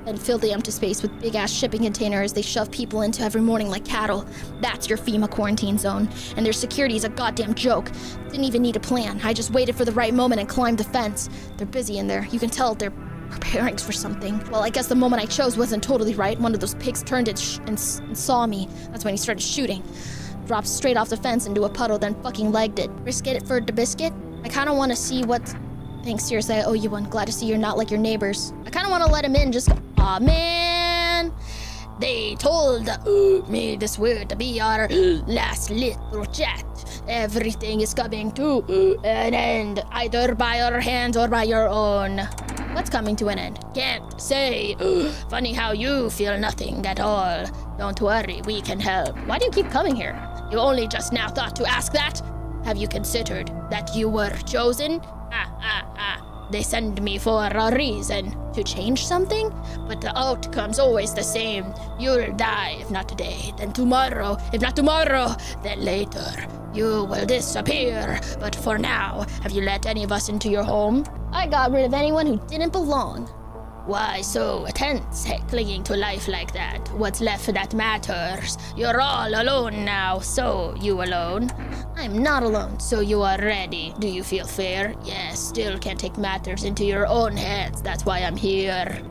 Then fill the empty space with big-ass shipping containers they shove people into every morning like cattle. That's your FEMA quarantine zone. And their security's a goddamn joke. Didn't even need a plan. I just waited for the right moment and climbed the fence. They're busy in there. You can tell they're preparing for something. Well, I guess the moment I chose wasn't totally right. One of those pigs turned and saw me. That's when he started shooting. Dropped straight off the fence into a puddle, then fucking legged it. Risk it for the biscuit? I kind of want to see what... Thanks, seriously, I owe you one. Glad to see you're not like your neighbors. I kind of want to let him in, just... Aw, man! They told me this were to be our last little chat. Everything is coming to an end, either by our hands or by your own. What's coming to an end? Can't say. Funny how you feel nothing at all. Don't worry, we can help. Why do you keep coming here? You only just now thought to ask that? Have you considered that you were chosen? They send me for a reason. To change something? But the outcome's always the same. You'll die, if not today, then tomorrow. If not tomorrow, then later. You will disappear. But for now, have you let any of us into your home? I got rid of anyone who didn't belong. Why so tense, clinging to life like that? What's left that matters? You're all alone now, so you alone? I'm not alone, so you are ready. Do you feel fair? Yes, still can't take matters into your own hands. That's why I'm here.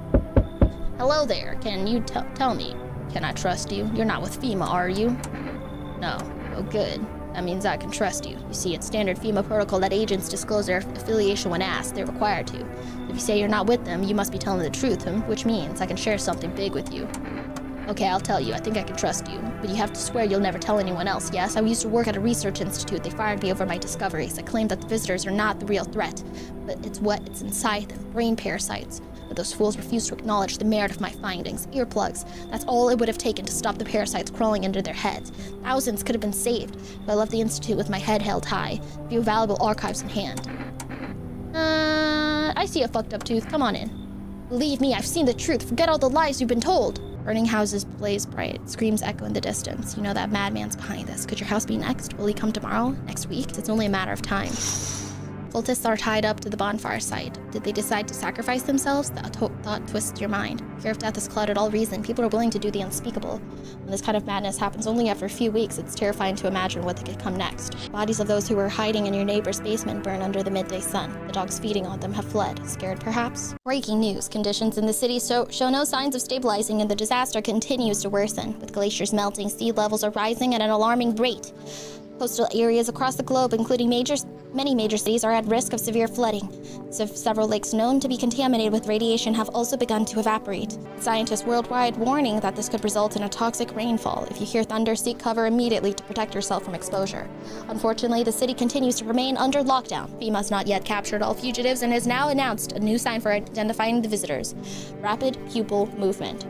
Hello there. Can you tell me? Can I trust you? You're not with FEMA, are you? No. Oh, good. That means I can trust you. You see, it's standard FEMA protocol that agents disclose their affiliation when asked. They're required to. If you say you're not with them, you must be telling the truth, which means I can share something big with you. Okay, I'll tell you. I think I can trust you. But you have to swear you'll never tell anyone else, yes? I used to work at a research institute. They fired me over my discoveries. I claimed that the visitors are not the real threat, but it's what's inside them, brain parasites. But those fools refused to acknowledge the merit of my findings. Earplugs. That's all it would have taken to stop the parasites crawling into their heads. Thousands could have been saved, but I left the institute with my head held high, a few valuable archives in hand. I see a fucked up tooth. Come on in. Believe me, I've seen the truth. Forget all the lies you've been told. Burning houses blaze bright. Screams echo in the distance. You know that madman's behind this. Could your house be next? Will he come tomorrow? Next week? It's only a matter of time. Cultists are tied up to the bonfire site. Did they decide to sacrifice themselves? That thought twists your mind. Fear of death has clouded all reason. People are willing to do the unspeakable. When this kind of madness happens only after a few weeks, it's terrifying to imagine what could come next. Bodies of those who were hiding in your neighbor's basement burn under the midday sun. The dogs feeding on them have fled. Scared, perhaps? Breaking news. Conditions in the city show no signs of stabilizing, and the disaster continues to worsen. With glaciers melting, sea levels are rising at an alarming rate. Coastal areas across the globe, including many major cities, are at risk of severe flooding. Several lakes known to be contaminated with radiation have also begun to evaporate. Scientists worldwide warning that this could result in a toxic rainfall. If you hear thunder, seek cover immediately to protect yourself from exposure. Unfortunately, the city continues to remain under lockdown. FEMA has not yet captured all fugitives and has now announced a new sign for identifying the visitors: rapid pupil movement.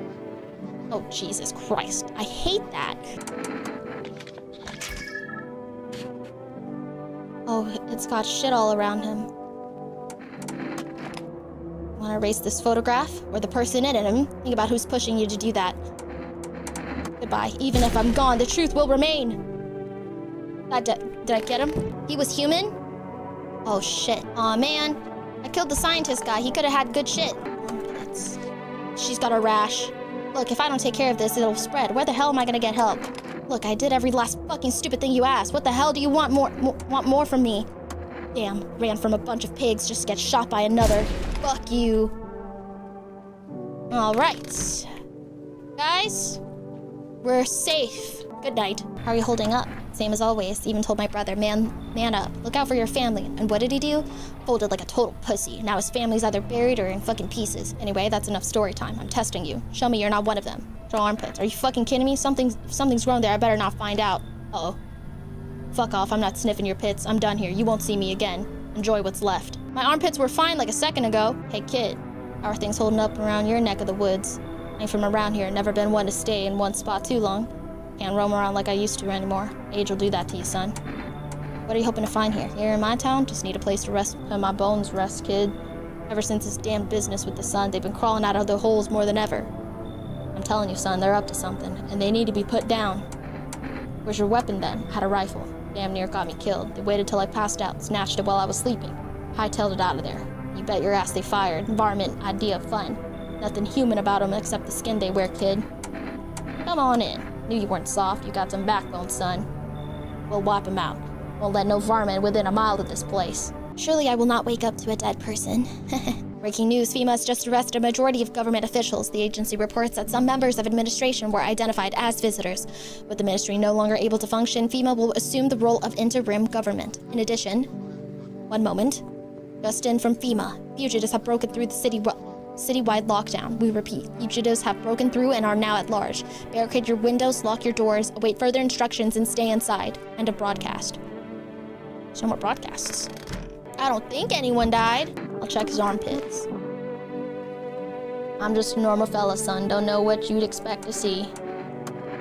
Oh, Jesus Christ. I hate that. Oh, it's got shit all around him. Want to erase this photograph? Or the person in him? Think about who's pushing you to do that. Goodbye. Even if I'm gone, the truth will remain. Did I get him? He was human? Oh, shit. Aw, man. I killed the scientist guy. He could have had good shit. She's got a rash. Look, if I don't take care of this, it'll spread. Where the hell am I gonna get help? Look, I did every last fucking stupid thing you asked. What the hell do you want more from me? Damn, ran from a bunch of pigs just to get shot by another. Fuck you. All right. Guys, we're safe. Good night. How are you holding up? Same as always. Even told my brother, man up. Look out for your family. And what did he do? Folded like a total pussy. Now his family's either buried or in fucking pieces. Anyway, that's enough story time. I'm testing you. Show me you're not one of them. Show armpits. Are you fucking kidding me? Something's wrong there. I better not find out. Uh-oh. Fuck off. I'm not sniffing your pits. I'm done here. You won't see me again. Enjoy what's left. My armpits were fine like a second ago. Hey, kid. How are things holding up around your neck of the woods? Ain't from around here. Never been one to stay in one spot too long. Can't roam around like I used to anymore. Age will do that to you, son. What are you hoping to find here? Here in my town? Just need a place to rest, my bones rest, kid. Ever since this damn business with the sun, they've been crawling out of the holes more than ever. I'm telling you, son, they're up to something, and they need to be put down. Where's your weapon, then? Had a rifle. Damn near got me killed. They waited till I passed out, snatched it while I was sleeping. Hightailed it out of there. You bet your ass they fired. Varmint, idea of fun. Nothing human about them except the skin they wear, kid. Come on in. Knew you weren't soft. You got some backbone, son. We'll wipe them out. Won't let no varmint within a mile of this place. Surely I will not wake up to a dead person. Breaking news, FEMA has just arrested a majority of government officials. The agency reports that some members of administration were identified as visitors. With the ministry no longer able to function, FEMA will assume the role of interim government. In addition, one moment. Just in from FEMA, fugitives have broken through the citywide lockdown. We repeat, fugitives have broken through and are now at large. Barricade your windows, lock your doors, await further instructions, and stay inside. End of broadcast. There's no more broadcasts. I don't think anyone died. I'll check his armpits. I'm just a normal fella, son. Don't know what you'd expect to see.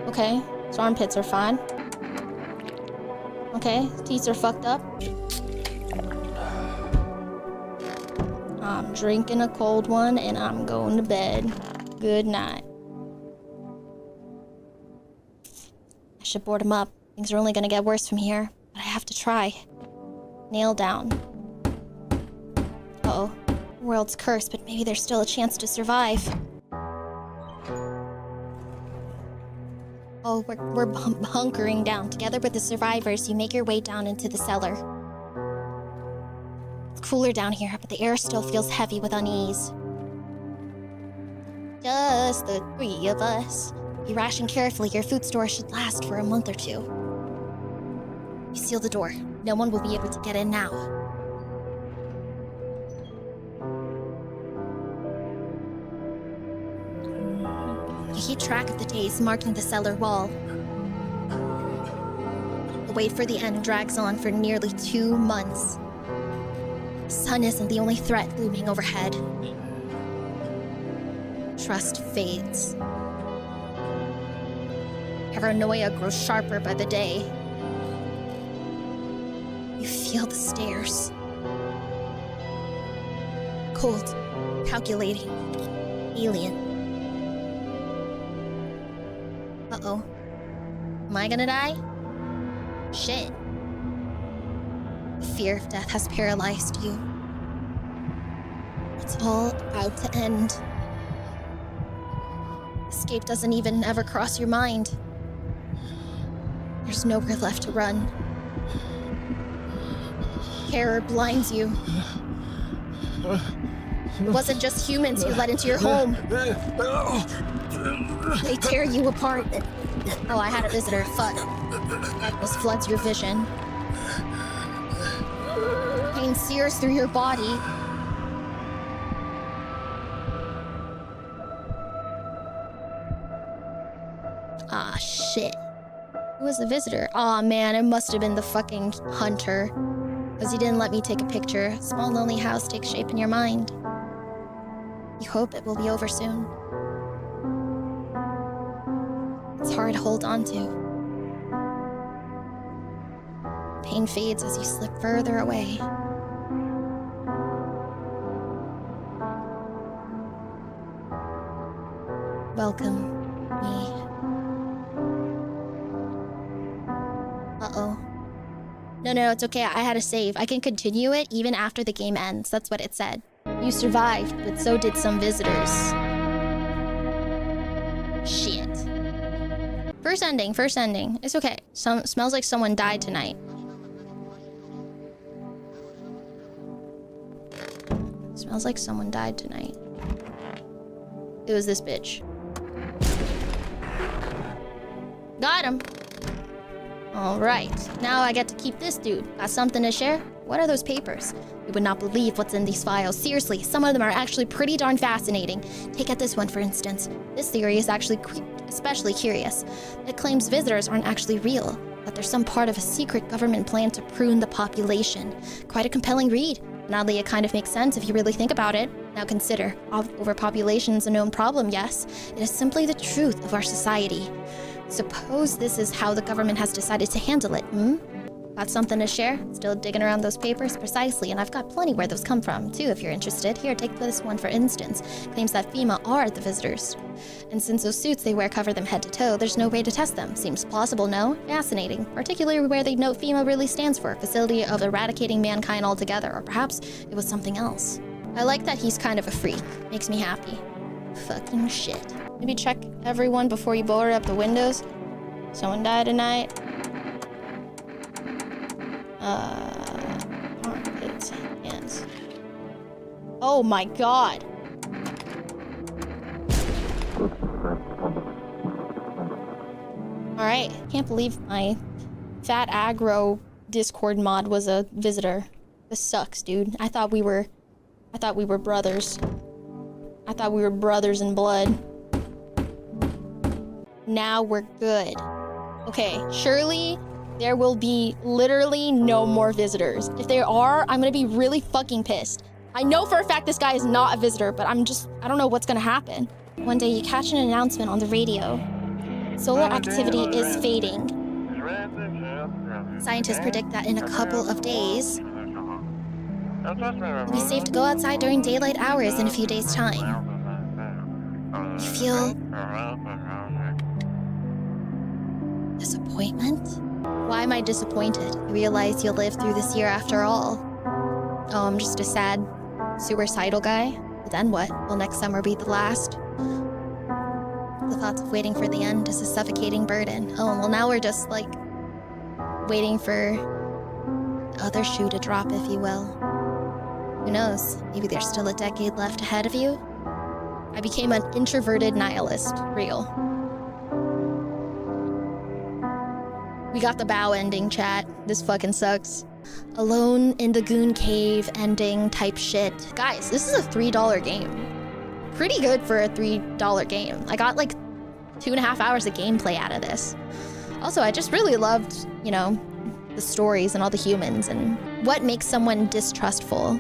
Okay, his armpits are fine. Okay, his teeth are fucked up. I'm drinking a cold one and I'm going to bed. Good night. I should board him up. Things are only gonna get worse from here, but I have to try. Nail down. Uh-oh. The world's cursed, but maybe there's still a chance to survive. Oh, we're hunkering down. Together with the survivors, you make your way down into the cellar. It's cooler down here, but the air still feels heavy with unease. Just the three of us. You ration carefully. Your food store should last for a month or two. You seal the door. No one will be able to get in now. You keep track of the days marked in the cellar wall. The wait for the end drags on for nearly 2 months. The sun isn't the only threat looming overhead. Trust fades. Paranoia grows sharper by the day. You feel the stares. Cold, calculating, alien. Uh-oh. Am I gonna die? Shit. The fear of death has paralyzed you. It's all about to end. Escape doesn't even ever cross your mind. There's nowhere left to run. Terror blinds you. It wasn't just humans you let into your home. They tear you apart. Oh, I had a visitor. Fuck. This floods your vision. Pain sears through your body. Ah, shit. Who was the visitor? Aw, man, it must have been the fucking hunter. Because he didn't let me take a picture. Small lonely house takes shape in your mind. You hope it will be over soon. It's hard to hold on to. Pain fades as you slip further away. Welcome, me. Uh-oh. No, it's okay. I had a save. I can continue it even after the game ends. That's what it said. You survived, but so did some visitors. Shit. First ending. It's okay. Smells like someone died tonight. Smells like someone died tonight. It was this bitch. Got him. Alright, now I get to keep this dude. Got something to share? What are those papers? You would not believe what's in these files. Seriously, some of them are actually pretty darn fascinating. Take out this one, for instance. This theory is actually especially curious. It claims visitors aren't actually real, that they're some part of a secret government plan to prune the population. Quite a compelling read. And oddly, it kind of makes sense if you really think about it. Now consider, overpopulation is a known problem, yes. It is simply the truth of our society. Suppose this is how the government has decided to handle it, Got something to share? Still digging around those papers? Precisely, and I've got plenty where those come from, too, if you're interested. Here, take this one, for instance. Claims that FEMA are the visitors. And since those suits they wear cover them head to toe, there's no way to test them. Seems plausible, no? Fascinating. Particularly where they note FEMA really stands for, Facility of Eradicating Mankind Altogether, or perhaps it was something else. I like that he's kind of a freak. Makes me happy. Fucking shit. Maybe check everyone before you board up the windows. Someone died tonight. Armpits, hands. Oh my god. Alright, can't believe my fat aggro Discord mod was a visitor. This sucks, dude. I thought we were brothers. I thought we were brothers in blood. Now we're good. Okay, surely there will be literally no more visitors. If there are, I'm gonna be really fucking pissed. I know for a fact this guy is not a visitor, but I don't know what's gonna happen. One day you catch an announcement on the radio. Solar activity is fading. Scientists predict that in a couple of days, it'll be safe to go outside during daylight hours in a few days' time. You feel disappointment? Why am I disappointed? You realize you'll live through this year after all. Oh, I'm just a sad, suicidal guy? But then what? Will next summer be the last? The thoughts of waiting for the end is a suffocating burden. Oh, well now we're just, like, waiting for the other shoe to drop, if you will. Who knows? Maybe there's still a decade left ahead of you? I became an introverted nihilist. Real. We got the bow ending, chat. This fucking sucks. Alone in the Goon Cave ending type shit. Guys, this is a $3 game. Pretty good for a $3 game. I got like 2.5 hours of gameplay out of this. Also, I just really loved, the stories and all the humans and what makes someone distrustful.